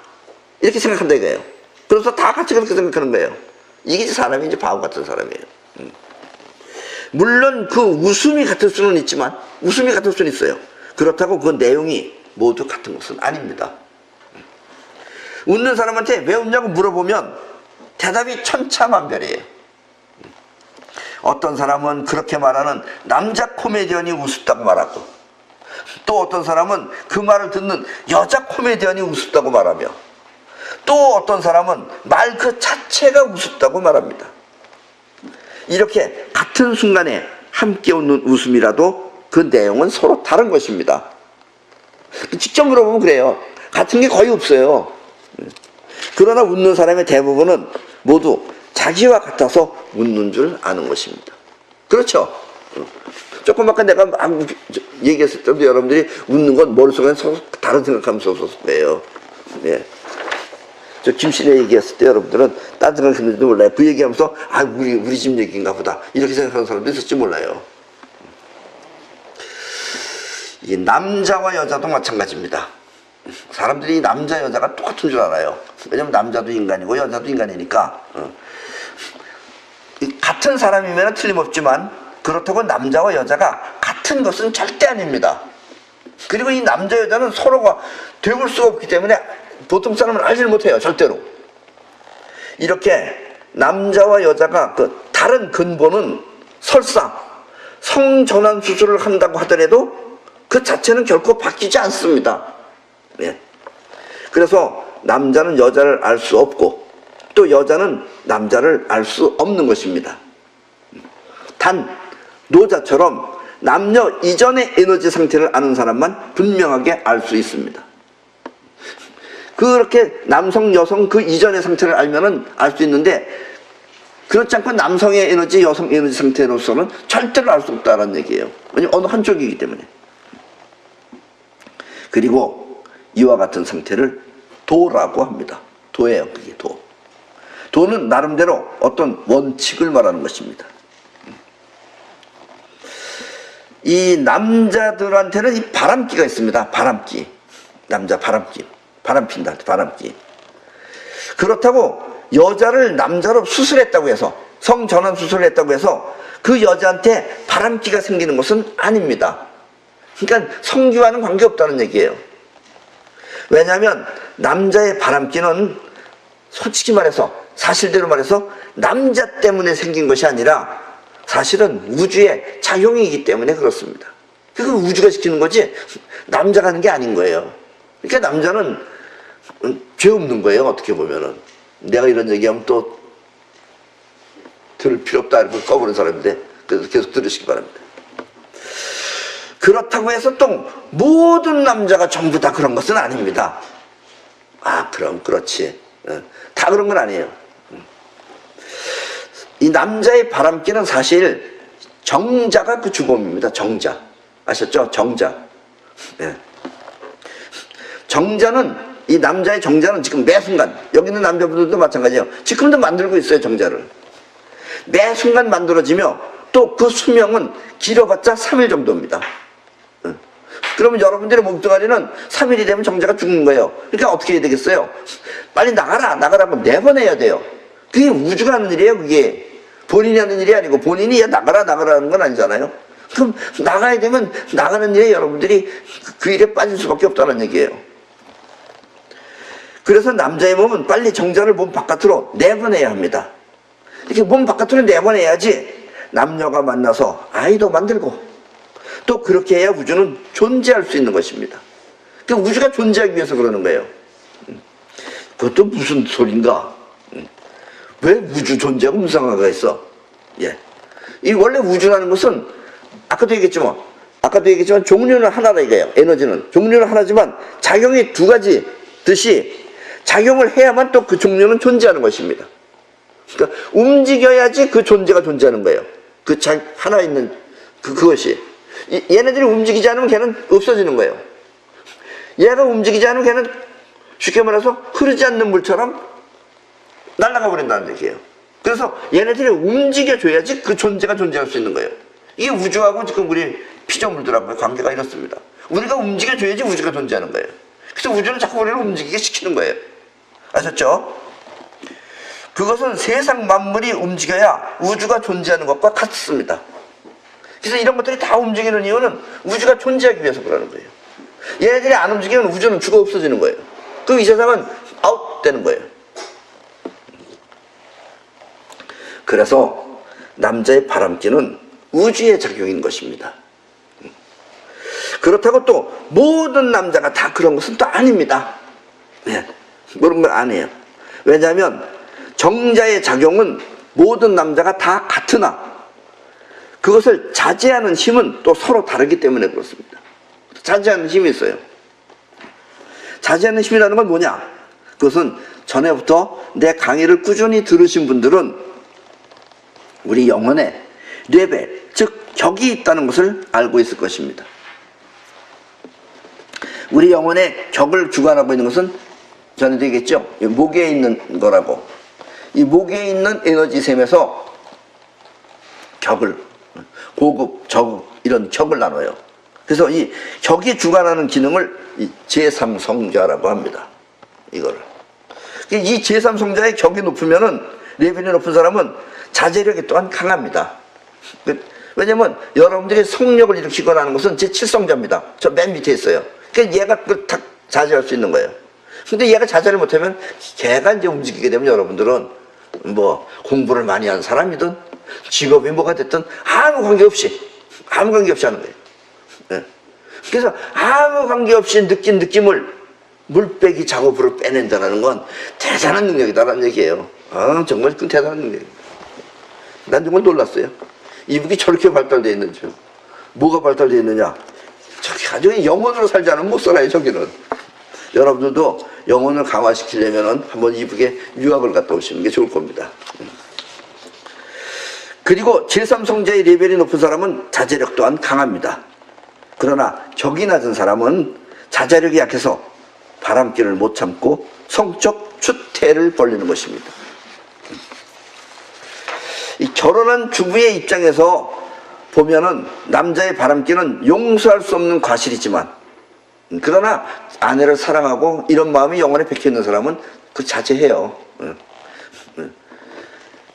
이렇게 생각한다 이거예요. 그래서 다 같이 그렇게 생각하는 거예요. 이게 사람이 이제 바보 같은 사람이에요. 물론 그 웃음이 같을 수는 있지만, 웃음이 같을 수는 있어요. 그렇다고 그 내용이 모두 같은 것은 아닙니다. 웃는 사람한테 왜 웃냐고 물어보면 대답이 천차만별이에요. 어떤 사람은 그렇게 말하는 남자 코미디언이 우습다고 말하고, 또 어떤 사람은 그 말을 듣는 여자 코미디언이 우습다고 말하며, 또 어떤 사람은 말 그 자체가 우습다고 말합니다. 이렇게 같은 순간에 함께 웃는 웃음이라도 그 내용은 서로 다른 것입니다. 직접 물어보면 그래요. 같은 게 거의 없어요. 그러나 웃는 사람의 대부분은 모두 자기와 같아서 웃는 줄 아는 것입니다. 그렇죠? 조금 아까 내가 얘기했을 때도 여러분들이 웃는 건 머릿속에 다른 생각하면서 웃었을 거예요. 네. 저 김씨네 얘기했을 때 여러분들은 딴 생각했는지도 몰라요. 그 얘기하면서 아, 우리 집 얘기인가 보다, 이렇게 생각하는 사람도 있을지 몰라요. 이 남자와 여자도 마찬가지입니다. 사람들이 남자 여자가 똑같은 줄 알아요. 왜냐면 남자도 인간이고 여자도 인간이니까. 같은 사람이면 틀림없지만 그렇다고 남자와 여자가 같은 것은 절대 아닙니다. 그리고 이 남자 여자는 서로가 되볼 수가 없기 때문에 보통 사람은 알지를 못해요, 절대로. 이렇게 남자와 여자가 그 다른 근본은 설사 성전환 수술을 한다고 하더라도 그 자체는 결코 바뀌지 않습니다. 예. 그래서 남자는 여자를 알 수 없고 또 여자는 남자를 알 수 없는 것입니다. 단 노자처럼 남녀 이전의 에너지 상태를 아는 사람만 분명하게 알 수 있습니다. 그렇게 남성, 여성 그 이전의 상태를 알면은 알 수 있는데, 그렇지 않고 남성의 에너지, 여성 에너지 상태로서는 절대로 알 수 없다는 얘기예요. 왜냐면 어느 한쪽이기 때문에. 그리고 이와 같은 상태를 도라고 합니다. 도예요, 그게 도. 도는 나름대로 어떤 원칙을 말하는 것입니다. 이 남자들한테는 이 바람기가 있습니다. 바람기. 남자 바람기. 바람핀다, 바람기. 그렇다고 여자를 남자로 수술했다고 해서, 성전환 수술을 했다고 해서 그 여자한테 바람기가 생기는 것은 아닙니다. 그러니까 성기와는 관계없다는 얘기예요. 왜냐하면 남자의 바람기는 솔직히 말해서, 사실대로 말해서 남자 때문에 생긴 것이 아니라 사실은 우주의 작용이기 때문에 그렇습니다. 그걸 우주가 시키는 거지 남자가 하는 게 아닌 거예요. 그러니까 남자는 죄 없는 거예요, 어떻게 보면은. 내가 이런 얘기하면 또 들을 필요 없다 이렇게 꺼버린 사람인데, 그래서 계속 들으시기 바랍니다. 그렇다고 해서 또 모든 남자가 전부 다 그런 것은 아닙니다. 아, 그럼 그렇지. 다 그런 건 아니에요. 이 남자의 바람기는 사실 정자가 그 주범입니다. 정자. 아셨죠? 정자. 네. 정자는, 이 남자의 정자는 지금 매 순간, 여기 있는 남자분들도 마찬가지예요. 지금도 만들고 있어요, 정자를. 매 순간 만들어지며 또 그 수명은 길어봤자 3일 정도입니다. 그러면 여러분들의 몸뚱아리는 3일이 되면 정자가 죽는 거예요. 그러니까 어떻게 해야 되겠어요? 빨리 나가라고 내보내야 돼요. 그게 우주가 하는 일이에요, 그게. 본인이 하는 일이 아니고, 본인이 나가라는 건 아니잖아요. 그럼 나가야 되면 나가는 일에 여러분들이 그 일에 빠질 수밖에 없다는 얘기예요. 그래서 남자의 몸은 빨리 정자를 몸 바깥으로 내보내야 합니다. 이렇게 몸 바깥으로 내보내야지 남녀가 만나서 아이도 만들고 또 그렇게 해야 우주는 존재할 수 있는 것입니다. 그러니까 우주가 존재하기 위해서 그러는 거예요. 그것도 무슨 소린가? 왜 우주 존재하고 무슨 상관가 있어? 예. 이 원래 우주라는 것은 아까도 얘기했지만 종류는 하나다 이거예요. 에너지는 종류는 하나지만 작용이 두 가지 듯이 작용을 해야만 또 그 종류는 존재하는 것입니다. 그러니까 움직여야지 그 존재가 존재하는 거예요. 하나 있는 그것이. 얘네들이 움직이지 않으면 걔는 없어지는 거예요. 얘가 움직이지 않으면 걔는 쉽게 말해서 흐르지 않는 물처럼 날아가 버린다는 얘기예요. 그래서 얘네들이 움직여줘야지 그 존재가 존재할 수 있는 거예요. 이게 우주하고 지금 우리 피조물들하고의 관계가 이렇습니다. 우리가 움직여줘야지 우주가 존재하는 거예요. 그래서 우주는 자꾸 우리를 움직이게 시키는 거예요. 아셨죠? 그것은 세상 만물이 움직여야 우주가 존재하는 것과 같습니다. 그래서 이런 것들이 다 움직이는 이유는 우주가 존재하기 위해서 그러는 거예요. 얘네들이 안 움직이면 우주는 죽어 없어지는 거예요. 그럼 이 세상은 아웃되는 거예요. 그래서 남자의 바람기는 우주의 작용인 것입니다. 그렇다고 또 모든 남자가 다 그런 것은 또 아닙니다. 네, 그런 건 아니에요. 왜냐하면 정자의 작용은 모든 남자가 다 같으나 그것을 자제하는 힘은 또 서로 다르기 때문에 그렇습니다. 자제하는 힘이 있어요. 자제하는 힘이라는 건 뭐냐? 그것은 전에부터 내 강의를 꾸준히 들으신 분들은 우리 영혼에 레벨, 즉 격이 있다는 것을 알고 있을 것입니다. 우리 영혼의 격을 주관하고 있는 것은 전에도 얘기했죠. 목에 있는 거라고. 이 목에 있는 에너지샘에서 격을, 고급, 저급 이런 격을 나눠요. 그래서 이 격이 주관하는 기능을 이 제3성자라고 합니다. 이거를. 이 제3성자의 격이 높으면은, 레벨이 높은 사람은 자제력이 또한 강합니다. 왜냐면 여러분들이 성력을 일으키거나 하는 것은 제7성자입니다. 저 맨 밑에 있어요. 그러니까 얘가 그걸 다 자제할 수 있는 거예요. 근데 얘가 자제를 못하면 걔가 이제 움직이게 되면 여러분들은 뭐 공부를 많이 한 사람이든 직업이 뭐가 됐든 아무 관계없이 하는 거예요. 네. 그래서 아무 관계없이 느낀 느낌을 물빼기 작업으로 빼낸다는 건 대단한 능력이다라는 얘기예요. 아, 정말 그 대단한 능력입니다. 난 정말 놀랐어요. 이북이 저렇게 발달되어 있는지. 뭐가 발달되어 있느냐? 저기 아주 영혼으로 살지 않으면 못 살아요, 저기는. 여러분들도 영혼을 강화시키려면 한번 이북에 유학을 갔다 오시는 게 좋을 겁니다. 그리고 제3성자의 레벨이 높은 사람은 자제력 또한 강합니다. 그러나 격이 낮은 사람은 자제력이 약해서 바람기를 못 참고 성적 추태를 벌리는 것입니다. 이 결혼한 주부의 입장에서 보면은 남자의 바람기는 용서할 수 없는 과실이지만, 그러나 아내를 사랑하고 이런 마음이 영혼에 박혀있는 사람은 그 자제해요.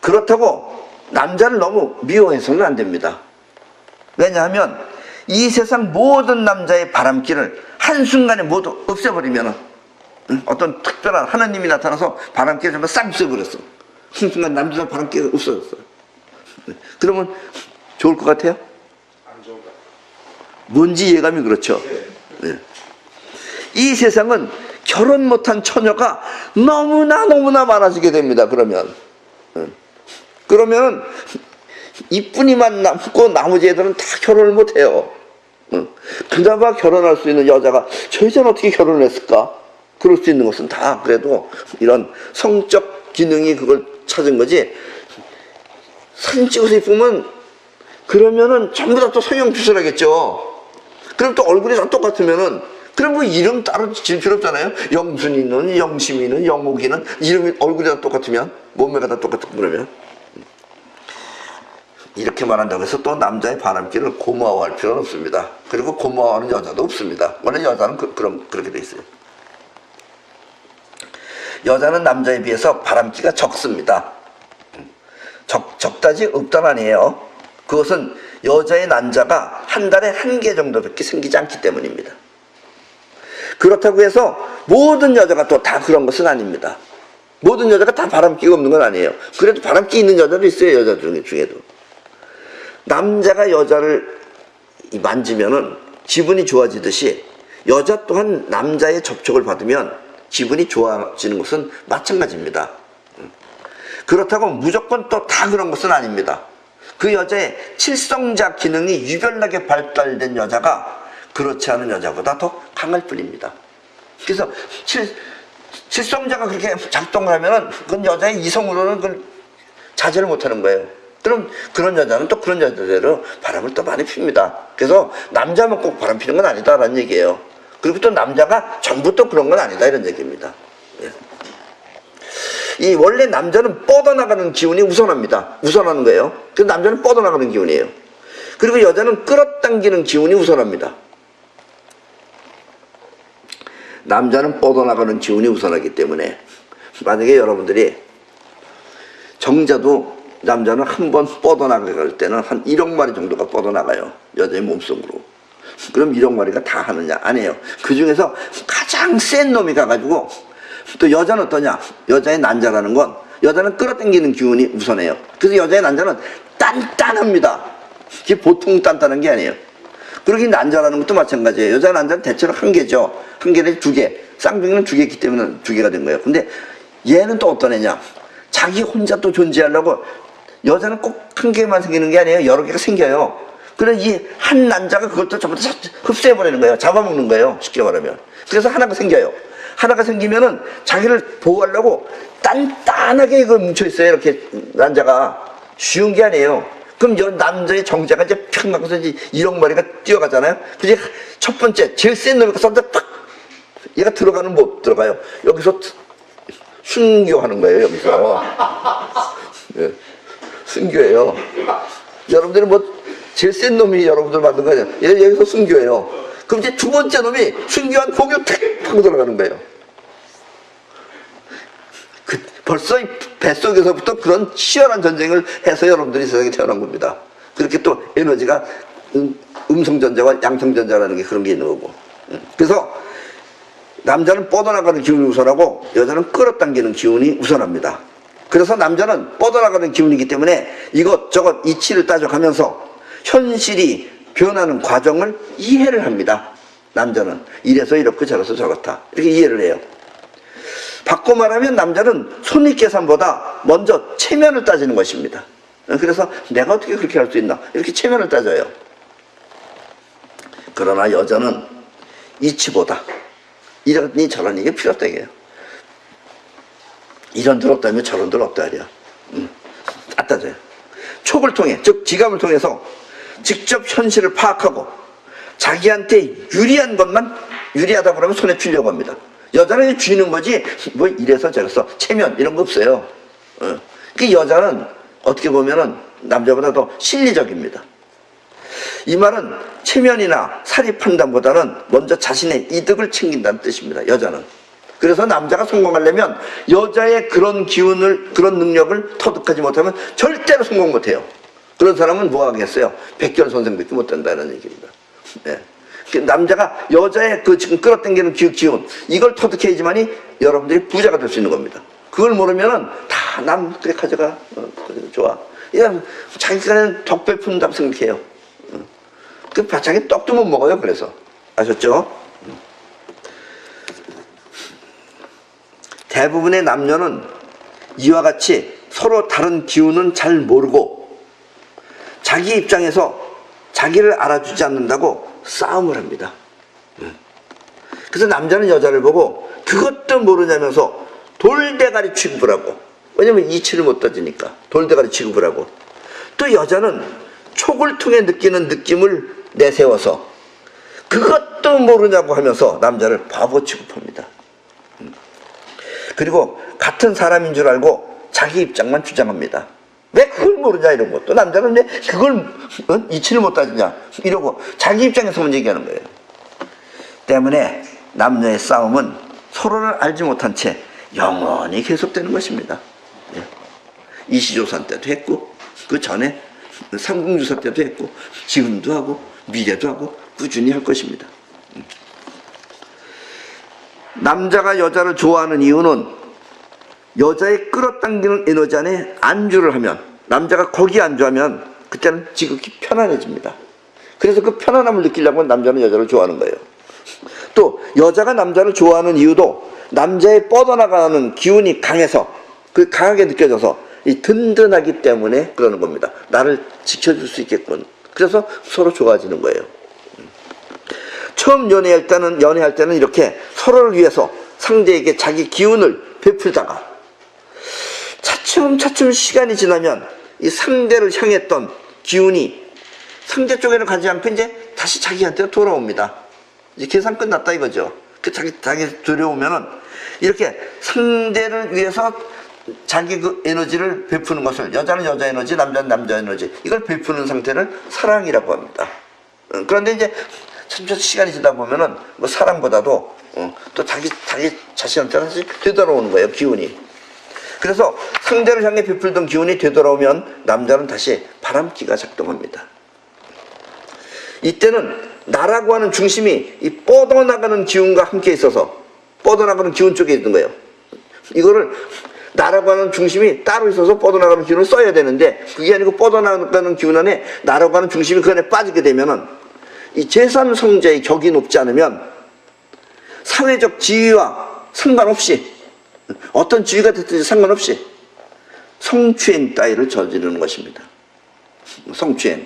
그렇다고 남자를 너무 미워해서는 안 됩니다. 왜냐하면 이 세상 모든 남자의 바람기를 한순간에 모두 없애버리면 어떤 특별한 하나님이 나타나서 바람기를 전부 싹 없애버렸어. 한순간 남자 바람기가 없어졌어요. 그러면 좋을 것 같아요? 안 좋은 것 같아요. 뭔지 예감이 그렇죠. 네. 이 세상은 결혼 못한 처녀가 너무나 많아지게 됩니다. 그러면 이쁜이만 남고 나머지 애들은 다 결혼을 못해요. 그나마 결혼할 수 있는 여자가 저 여자는 어떻게 결혼을 했을까? 그럴 수 있는 것은 다 그래도 이런 성적 기능이 그걸 찾은 거지. 사진 찍어서 이쁘면 그러면은 전부 다 또 성형수술하겠죠. 그럼 또 얼굴이 다 똑같으면은 그럼 뭐 이름 따로 지을 필요 없잖아요. 영순이는, 영심이는, 영옥이는 이름이 얼굴이 다 똑같으면, 몸매가 다 똑같고 그러면. 이렇게 말한다고 해서 또 남자의 바람기를 고마워할 필요는 없습니다. 그리고 고마워하는 여자도 없습니다. 원래 여자는 그렇게 돼 있어요. 여자는 남자에 비해서 바람기가 적습니다. 적다지 없단 아니에요. 그것은 여자의 난자가 한 달에 1개 정도밖에 생기지 않기 때문입니다. 그렇다고 해서 모든 여자가 또 다 그런 것은 아닙니다. 모든 여자가 다 바람기가 없는 건 아니에요. 그래도 바람기 있는 여자도 있어요. 여자 중에도. 남자가 여자를 만지면은 기분이 좋아지듯이 여자 또한 남자의 접촉을 받으면 기분이 좋아지는 것은 마찬가지입니다. 그렇다고 무조건 또 다 그런 것은 아닙니다. 그 여자의 칠성자 기능이 유별나게 발달된 여자가 그렇지 않은 여자보다 더 강할 뿐입니다. 그래서 칠성자가 그렇게 작동을 하면은 그건 여자의 이성으로는 그걸 자제를 못하는 거예요. 그럼 그런 여자는 또 그런 여자대로 바람을 또 많이 핍니다. 그래서 남자만 꼭 바람 피는 건 아니다라는 얘기예요. 그리고 또 남자가 전부 또 그런 건 아니다 이런 얘기입니다. 예. 이 원래 남자는 뻗어나가는 기운이 우선하는 거예요. 그 남자는 뻗어나가는 기운이에요. 그리고 여자는 끌어당기는 기운이 우선합니다. 남자는 뻗어나가는 기운이 우선하기 때문에 만약에 여러분들이 정자도 남자는 한 번 뻗어나갈 때는 한 1억 마리 정도가 뻗어나가요. 여자의 몸속으로. 그럼 1억 마리가 다 하느냐? 아니에요. 그 중에서 가장 센 놈이 가가지고 또 여자는 어떠냐? 여자의 난자라는 건 여자는 끌어당기는 기운이 우선해요. 그래서 여자의 난자는 단단합니다. 이게 보통 단단한 게 아니에요. 그리고 이 난자라는 것도 마찬가지예요. 여자 난자는 대체로 1개죠. 1개 내지 2개. 쌍둥이는 2개이기 때문에 2개가 된 거예요. 근데 얘는 또 어떤 애냐? 자기 혼자 또 존재하려고 여자는 꼭 1개만 생기는 게 아니에요. 여러 개가 생겨요. 그래서 이 한 난자가 그걸 또 전부 다 흡수해버리는 거예요. 잡아먹는 거예요. 쉽게 말하면. 그래서 하나가 생겨요. 하나가 생기면은 자기를 보호하려고 단단하게 이거 뭉쳐있어요. 이렇게 난자가. 쉬운 게 아니에요. 그럼 남자의 정자가 이제 팍 나가서 이제 1억 마리가 뛰어가잖아요. 그래서 첫 번째, 제일 센 놈이 쏜다 팍! 얘가 들어가는 못 들어가요. 여기서 순교하는 거예요, 여기서. 네. 순교예요. 여러분들은 뭐, 제일 센 놈이 여러분들 만든 거예요. 여기서 순교예요. 그럼 이제 두 번째 놈이 순교한 고교 탁! 하고 들어가는 거예요. 벌써 이 뱃속에서부터 그런 치열한 전쟁을 해서 여러분들이 세상에 태어난 겁니다. 그렇게 또 에너지가 음성전자와 양성전자라는 게 그런 게 있는 거고. 그래서 남자는 뻗어나가는 기운이 우선하고 여자는 끌어당기는 기운이 우선합니다. 그래서 남자는 뻗어나가는 기운이기 때문에 이것저것 이치를 따져가면서 현실이 변하는 과정을 이해를 합니다. 남자는 이래서 이렇고 저래서 저렇다 이렇게 이해를 해요. 바꿔 말하면 남자는 손익계산보다 먼저 체면을 따지는 것입니다. 그래서 내가 어떻게 그렇게 할 수 있나 이렇게 체면을 따져요. 그러나 여자는 이치보다 이러니 저러니 이게 필요 없다 이게요. 이런들 없다면 저런들 없다 이래요. 딱 따져요. 촉을 통해 즉 지감을 통해서 직접 현실을 파악하고 자기한테 유리한 것만 유리하다 그러면 손에 쥐려고 합니다. 여자는 쥐는 거지 뭐 이래서 저래서 체면 이런 거 없어요. 그 여자는 어떻게 보면은 남자보다 더 실리적입니다. 이 말은 체면이나 사리 판단보다는 먼저 자신의 이득을 챙긴다는 뜻입니다. 여자는. 그래서 남자가 성공하려면 여자의 그런 기운을 그런 능력을 터득하지 못하면 절대로 성공 못해요. 그런 사람은 뭐 하겠어요? 백결선생밖에 못 된다는 얘기입니다. 네. 남자가 여자의 그 지금 끌어당기는 기운 이걸 터득해야지만이 여러분들이 부자가 될 수 있는 겁니다. 그걸 모르면은 다 남 그래 가져가 좋아. 이건 자기가 덕 베푼다고 생각해요. 그 자기 떡도 못 먹어요. 그래서 아셨죠? 대부분의 남녀는 이와 같이 서로 다른 기운은 잘 모르고 자기 입장에서 자기를 알아주지 않는다고 싸움을 합니다. 그래서 남자는 여자를 보고 그것도 모르냐면서 돌대가리 취급을 하고, 왜냐면 이치를 못 따지니까 돌대가리 취급을 하고, 또 여자는 촉을 통해 느끼는 느낌을 내세워서 그것도 모르냐고 하면서 남자를 바보 취급합니다. 그리고 같은 사람인 줄 알고 자기 입장만 주장합니다. 왜 그걸 모르냐 이러고, 또 남자는 왜 그걸 이치를 못 따지냐 이러고 자기 입장에서만 얘기하는 거예요. 때문에 남녀의 싸움은 서로를 알지 못한 채 영원히 계속되는 것입니다. 이시조선 때도 했고 그 전에 삼국유사 때도 했고 지금도 하고 미래도 하고 꾸준히 할 것입니다. 남자가 여자를 좋아하는 이유는 여자의 끌어당기는 에너지 안에 안주를 하면, 남자가 거기에 안주하면 그때는 지극히 편안해집니다. 그래서 그 편안함을 느끼려고 남자는 여자를 좋아하는 거예요. 또 여자가 남자를 좋아하는 이유도 남자의 뻗어나가는 기운이 강해서, 그 강하게 느껴져서 이 든든하기 때문에 그러는 겁니다. 나를 지켜줄 수 있겠군. 그래서 서로 좋아지는 거예요. 처음 연애할 때는 이렇게 서로를 위해서 상대에게 자기 기운을 베풀다가 차츰 시간이 지나면 이 상대를 향했던 기운이 상대 쪽에는 가지 않고 이제 다시 자기한테 돌아옵니다. 이제 계산 끝났다 이거죠. 그 자기 들여오면은 이렇게 상대를 위해서 자기 그 에너지를 베푸는 것을, 여자는 여자 에너지, 남자는 남자 에너지, 이걸 베푸는 상태를 사랑이라고 합니다. 그런데 이제 점점 시간이 지나다 보면은 뭐 사랑보다도 또 자기 자신한테 다시 되돌아오는 거예요, 기운이. 그래서 상대를 향해 베풀던 기운이 되돌아오면 남자는 다시 바람기가 작동합니다. 이때는 나라고 하는 중심이 이 뻗어나가는 기운과 함께 있어서, 뻗어나가는 기운 쪽에 있는 거예요. 이거를 나라고 하는 중심이 따로 있어서 뻗어나가는 기운을 써야 되는데, 그게 아니고 뻗어나가는 기운 안에 나라고 하는 중심이 그 안에 빠지게 되면은 이 제3성자의 격이 높지 않으면 사회적 지위와 상관없이, 어떤 지위가 됐든지 상관없이 성추행 따위를 저지르는 것입니다. 성추행.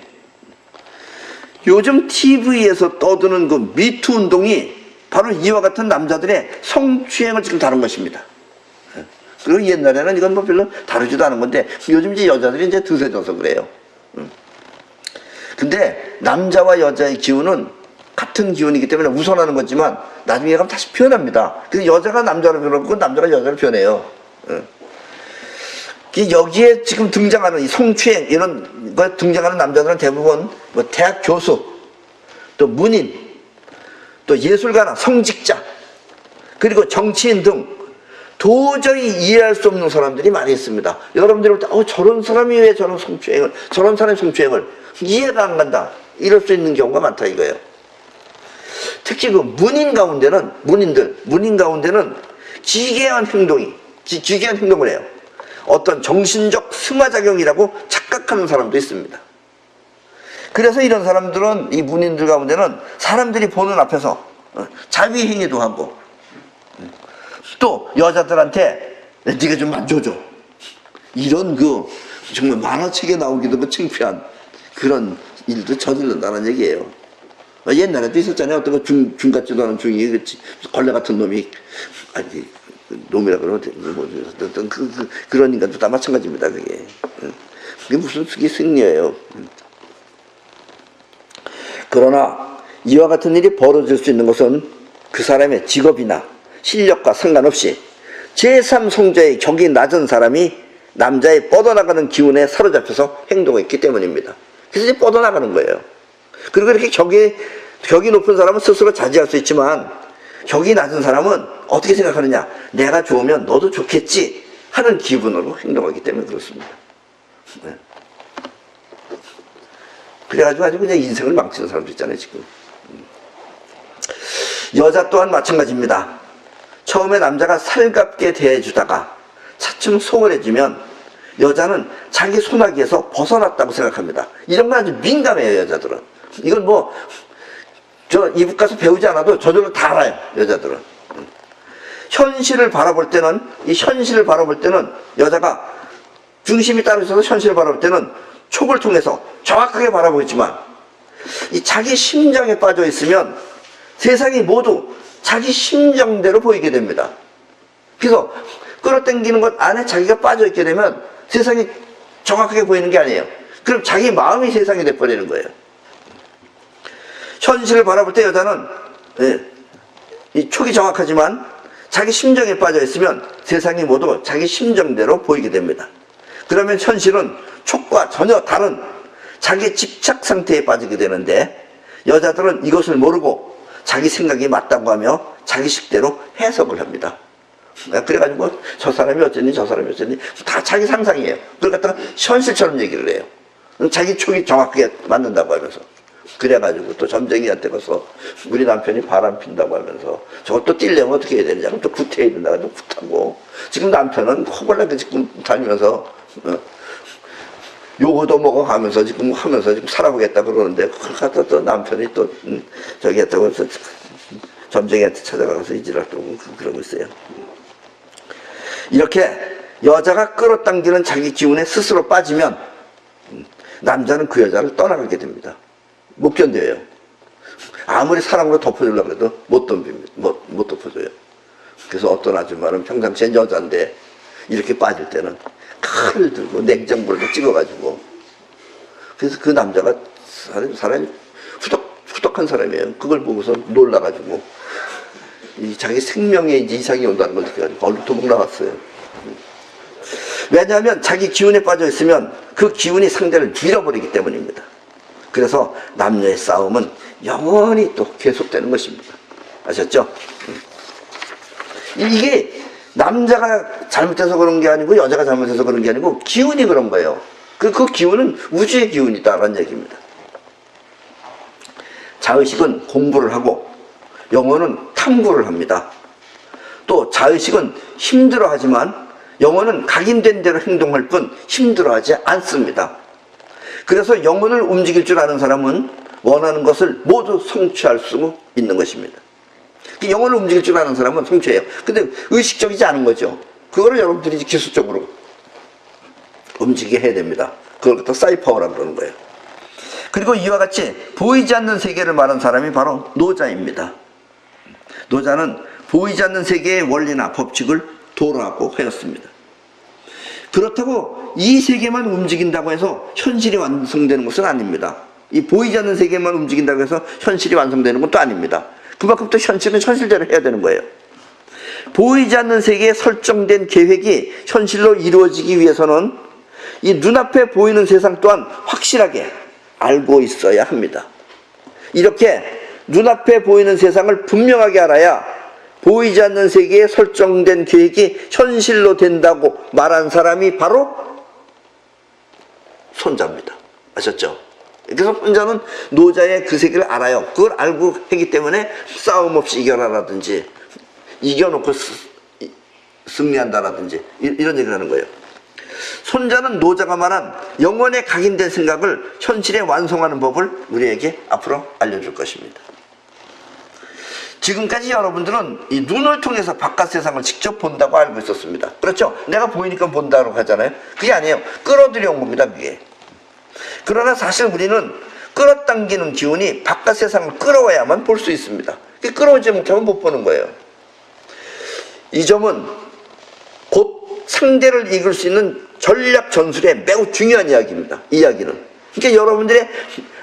요즘 TV에서 떠드는 그 미투 운동이 바로 이와 같은 남자들의 성추행을 지금 다룬 것입니다. 그리고 옛날에는 이건 뭐 별로 다루지도 않은 건데 요즘 이제 여자들이 이제 드세져서 그래요. 근데 남자와 여자의 기운은 같은 기운이기 때문에 우선하는 거지만 나중에 가면 다시 변합니다. 그래서 여자가 남자로 변하고 남자가 여자로 변해요. 여기에 지금 등장하는 이 성추행 이런 거 등장하는 남자들은 대부분 뭐 대학 교수, 또 문인, 또 예술가나 성직자, 그리고 정치인 등 도저히 이해할 수 없는 사람들이 많이 있습니다. 여러분들이 볼 때 저런 사람이 왜 저런 성추행을, 저런 사람의 성추행을 이해가 안 간다, 이럴 수 있는 경우가 많다 이거예요. 특히 그 문인 가운데는 기괴한 행동을 해요. 어떤 정신적 승화작용이라고 착각하는 사람도 있습니다. 그래서 이런 사람들은, 이 문인들 가운데는 사람들이 보는 앞에서 자위행위도 하고, 또 여자들한테 네가 좀 만져줘, 이런 그 정말 만화책에 나오기도 창피한 그런 일도 저지른다는 얘기예요. 옛날에도 있었잖아요. 어떤 거 중 같지도 않은 중이 걸레 같은 놈이, 아니 놈이라 그러면 어떤 그런 인간도 다 마찬가지입니다. 그게 무슨 그게 승리예요. 그러나 이와 같은 일이 벌어질 수 있는 것은 그 사람의 직업이나 실력과 상관없이 제3성자의 격이 낮은 사람이 남자의 뻗어나가는 기운에 사로잡혀서 행동했기 때문입니다. 그래서 이제 뻗어나가는 거예요. 그리고 이렇게 격이 높은 사람은 스스로 자제할 수 있지만, 격이 낮은 사람은 어떻게 생각하느냐, 내가 좋으면 너도 좋겠지 하는 기분으로 행동하기 때문에 그렇습니다. 네. 그래가지고 아주 그냥 인생을 망치는 사람도 있잖아요 지금. 여자 또한 마찬가지입니다. 처음에 남자가 살갑게 대해주다가 차츰 소홀해지면 여자는 자기 손아귀에서 벗어났다고 생각합니다. 이런 건 아주 민감해요 여자들은. 이건 뭐 저 이북 가서 배우지 않아도 저절로 다 알아요 여자들은. 현실을 바라볼 때는 여자가 중심이 따로 있어서 현실을 바라볼 때는 촉을 통해서 정확하게 바라보겠지만, 이 자기 심장에 빠져 있으면 세상이 모두 자기 심정대로 보이게 됩니다. 그래서 끌어당기는 것 안에 자기가 빠져 있게 되면 세상이 정확하게 보이는 게 아니에요. 그럼 자기 마음이 세상이 돼버리는 거예요. 현실을 바라볼 때 여자는 이 촉이 정확하지만 자기 심정에 빠져 있으면 세상이 모두 자기 심정대로 보이게 됩니다. 그러면 현실은 촉과 전혀 다른 자기 집착 상태에 빠지게 되는데, 여자들은 이것을 모르고 자기 생각이 맞다고 하며 자기 식대로 해석을 합니다. 그래가지고 저 사람이 어쨌니 저 사람이 어쨌니 다 자기 상상이에요. 그걸 갖다가 현실처럼 얘기를 해요. 자기 촉이 정확하게 맞는다고 하면서. 그래가지고 또 점쟁이한테 가서 우리 남편이 바람 핀다고 하면서 저것도 뛸려면 어떻게 해야 되느냐. 또 구태해야 된다고 또 굿하고. 지금 남편은 호벌나게 지금 다니면서 요거도 먹어가면서 지금 하면서 지금 살아보겠다 그러는데 그걸 갖다 또 남편이 또 저기 했다고 해서 점쟁이한테 찾아가서 이지랄 또 그러고 있어요. 이렇게 여자가 끌어당기는 자기 기운에 스스로 빠지면 남자는 그 여자를 떠나가게 됩니다. 못 견뎌요. 아무리 사랑으로 덮어주려고 해도 못 덮입니다. 못 덮어줘요. 그래서 어떤 아줌마는 평상시엔 여잔데 이렇게 빠질 때는 칼을 들고 냉장고를 찍어가지고, 그래서 그 남자가 사람이 후덕한 사람이에요. 그걸 보고서 놀라가지고 자기 생명에 이제 이상이 온다는 걸 느껴가지고 얼른 도망 나왔어요. 왜냐하면 자기 기운에 빠져 있으면 그 기운이 상대를 밀어버리기 때문입니다. 그래서 남녀의 싸움은 영원히 또 계속되는 것입니다. 아셨죠? 이게 남자가 잘못해서 그런 게 아니고 여자가 잘못해서 그런 게 아니고 기운이 그런 거예요. 그 기운은 우주의 기운이다라는 얘기입니다. 자의식은 공부를 하고 영혼은 탐구를 합니다. 또 자의식은 힘들어하지만 영혼은 각인된 대로 행동할 뿐 힘들어하지 않습니다. 그래서 영혼을 움직일 줄 아는 사람은 원하는 것을 모두 성취할 수 있는 것입니다. 영혼을 움직일 줄 아는 사람은 성취해요. 근데 의식적이지 않은 거죠. 그거를 여러분들이 기술적으로 움직이게 해야 됩니다. 그걸 갖다 사이파워라고 그러는 거예요. 그리고 이와 같이 보이지 않는 세계를 말한 사람이 바로 노자입니다. 노자는 보이지 않는 세계의 원리나 법칙을 도라고 하였습니다. 그렇다고 이 세계만 움직인다고 해서 현실이 완성되는 것은 아닙니다. 이 보이지 않는 세계만 움직인다고 해서 현실이 완성되는 것도 아닙니다. 그만큼 또 현실은 현실대로 해야 되는 거예요. 보이지 않는 세계에 설정된 계획이 현실로 이루어지기 위해서는 이 눈앞에 보이는 세상 또한 확실하게 알고 있어야 합니다. 이렇게 눈앞에 보이는 세상을 분명하게 알아야 보이지 않는 세계에 설정된 계획이 현실로 된다고 말한 사람이 바로 손자입니다. 아셨죠? 그래서 손자는 노자의 그 세계를 알아요. 그걸 알고 했기 때문에 싸움 없이 이겨라라든지 이겨놓고 승리한다라든지 이런 얘기를 하는 거예요. 손자는 노자가 말한 영혼에 각인된 생각을 현실에 완성하는 법을 우리에게 앞으로 알려줄 것입니다. 지금까지 여러분들은 이 눈을 통해서 바깥 세상을 직접 본다고 알고 있었습니다. 그렇죠? 내가 보이니까 본다고 하잖아요. 그게 아니에요. 끌어들여온 겁니다. 그게. 그러나 사실 우리는 끌어당기는 기운이 바깥 세상을 끌어와야만 볼 수 있습니다. 끌어오지 못하면 못 보는 거예요. 이 점은 곧 상대를 이길 수 있는 전략 전술의 매우 중요한 이야기입니다. 이 이야기는. 그러니까 여러분들의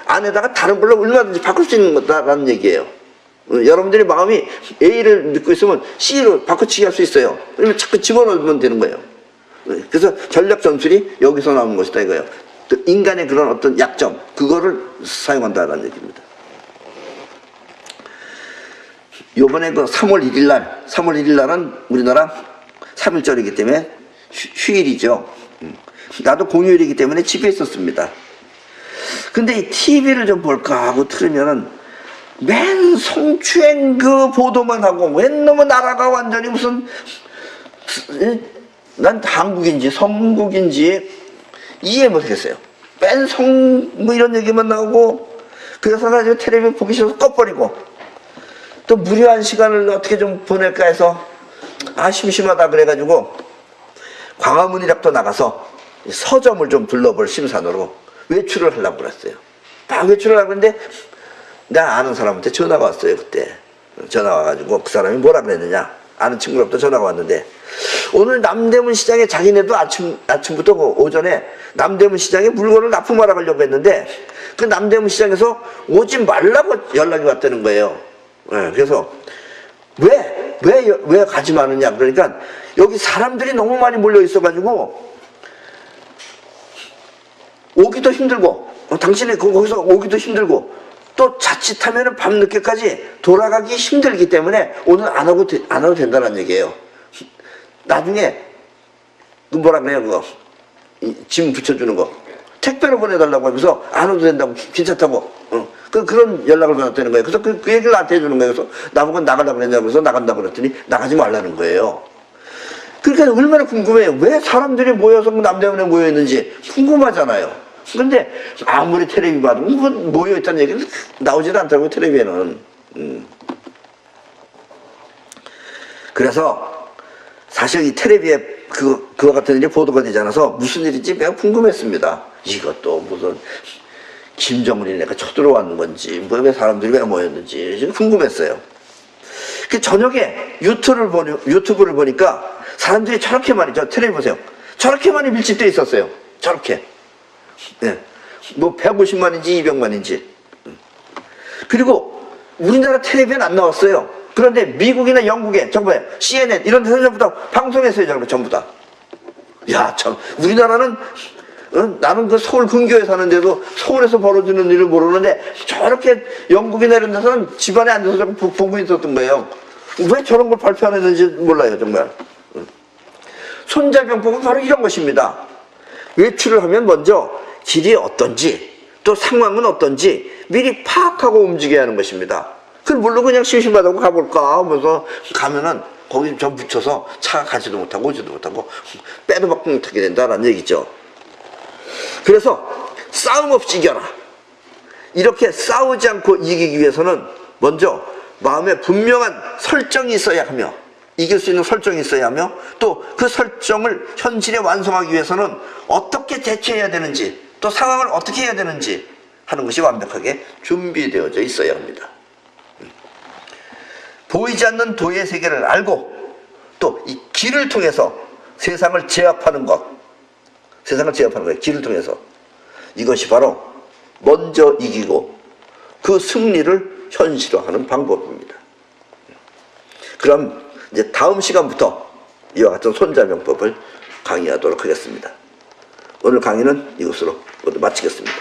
안에다가 다른 걸로 얼마든지 바꿀 수 있는 거다라는 얘기예요. 여러분들의 마음이 A를 믿고 있으면 C로 바꿔치기 할 수 있어요. 그러면 자꾸 집어넣으면 되는 거예요. 그래서 전략 전술이 여기서 나오는 것이다 이거예요. 인간의 그런 어떤 약점, 그거를 사용한다는 얘기입니다. 요번에 그 3월 1일 날은 우리나라 3.1절이기 때문에 휴일이죠. 나도 공휴일이기 때문에 집에 있었습니다. 근데 이 TV를 좀 볼까 하고 틀으면은 맨 성추행 그 보도만 하고 웬 놈의 나라가 완전히 무슨 난 한국인지 성국인지 이해 못하겠어요. 맨 뭐 이런 얘기만 나오고 그래서 나 지금 텔레비전 보기 싫어서 꺼버리고 또 무료한 시간을 어떻게 좀 보낼까 해서 심심하다 그래가지고 광화문이라도 나가서 서점을 좀 둘러볼 심산으로 외출을 하려고 그랬어요. 막 외출을 하려고 했는데 내가 아는 사람한테 전화가 왔어요. 그때 전화 와가지고 그 사람이 뭐라 그랬느냐, 아는 친구로부터 전화가 왔는데 오늘 남대문 시장에 자기네도 아침부터 오전에 남대문 시장에 물건을 납품하러 가려고 했는데 그 남대문 시장에서 오지 말라고 연락이 왔다는 거예요. 그래서 왜 가지 마느냐 그러니까 여기 사람들이 너무 많이 몰려 있어가지고 오기도 힘들고 당신이 거기서 오기도 힘들고 또 자칫하면 밤늦게까지 돌아가기 힘들기 때문에 오늘 안 와도 된다는 얘기예요. 나중에 뭐라 그래요, 그거 짐 붙여주는 거 택배로 보내달라고 하면서 안 와도 된다고 기차 타고 그런 연락을 받았다는 거예요. 그래서 그 얘기를 나한테 해주는 거예요. 그래서 나보고 나가려고 그랬냐고 해서 나간다고 그랬더니 나가지 말라는 거예요. 그러니까 얼마나 궁금해요. 왜 사람들이 모여서 남대문에 모여있는지 궁금하잖아요. 그런데 아무리 텔레비 봐도 모여있다는 얘기는 나오지도 않다고 텔레비에는. 그래서 사실 이 텔레비에 그와 같은 일이 보도가 되지 않아서 무슨 일인지 매우 궁금했습니다. 이것도 무슨 김정은이 내가 쳐들어왔는 건지 왜 사람들이 왜 모였는지 궁금했어요. 그 저녁에 유튜브를 보니까 사람들이 저렇게 많이, 저 텔레비 보세요. 저렇게 많이 밀집되어 있었어요. 저렇게. 네. 뭐 150만인지 200만인지. 그리고 우리나라 텔레비는 안 나왔어요. 그런데 미국이나 영국에 전부 CNN 이런 데서 전부 다 방송했어요. 전부 다. 야, 참 우리나라는 나는 그 서울 근교에 사는데도 서울에서 벌어지는 일을 모르는데 저렇게 영국이나 이런 데서는 집안에 앉아서 보고 있었던 거예요. 왜 저런 걸 발표 안 했는지 몰라요, 정말. 손자병법은 바로 이런 것입니다. 외출을 하면 먼저 길이 어떤지 또 상황은 어떤지 미리 파악하고 움직여야 하는 것입니다. 그걸 물론 그냥 심심하다고 가볼까 하면서 가면은 거기 좀 붙여서 차가 가지도 못하고 오지도 못하고 빼도 박도 못하게 된다라는 얘기죠. 그래서 싸움 없이 이겨라. 이렇게 싸우지 않고 이기기 위해서는 먼저 마음에 분명한 설정이 있어야 하며 이길 수 있는 설정이 있어야 하며 또 그 설정을 현실에 완성하기 위해서는 어떻게 대처해야 되는지 또 상황을 어떻게 해야 되는지 하는 것이 완벽하게 준비되어져 있어야 합니다. 보이지 않는 도의 세계를 알고 또 이 길을 통해서 세상을 제압하는 것, 세상을 제압하는 거예요. 길을 통해서. 이것이 바로 먼저 이기고 그 승리를 현실화하는 방법입니다. 그럼 이제 다음 시간부터 이와 같은 손자병법을 강의하도록 하겠습니다. 오늘 강의는 이것으로 모두 마치겠습니다.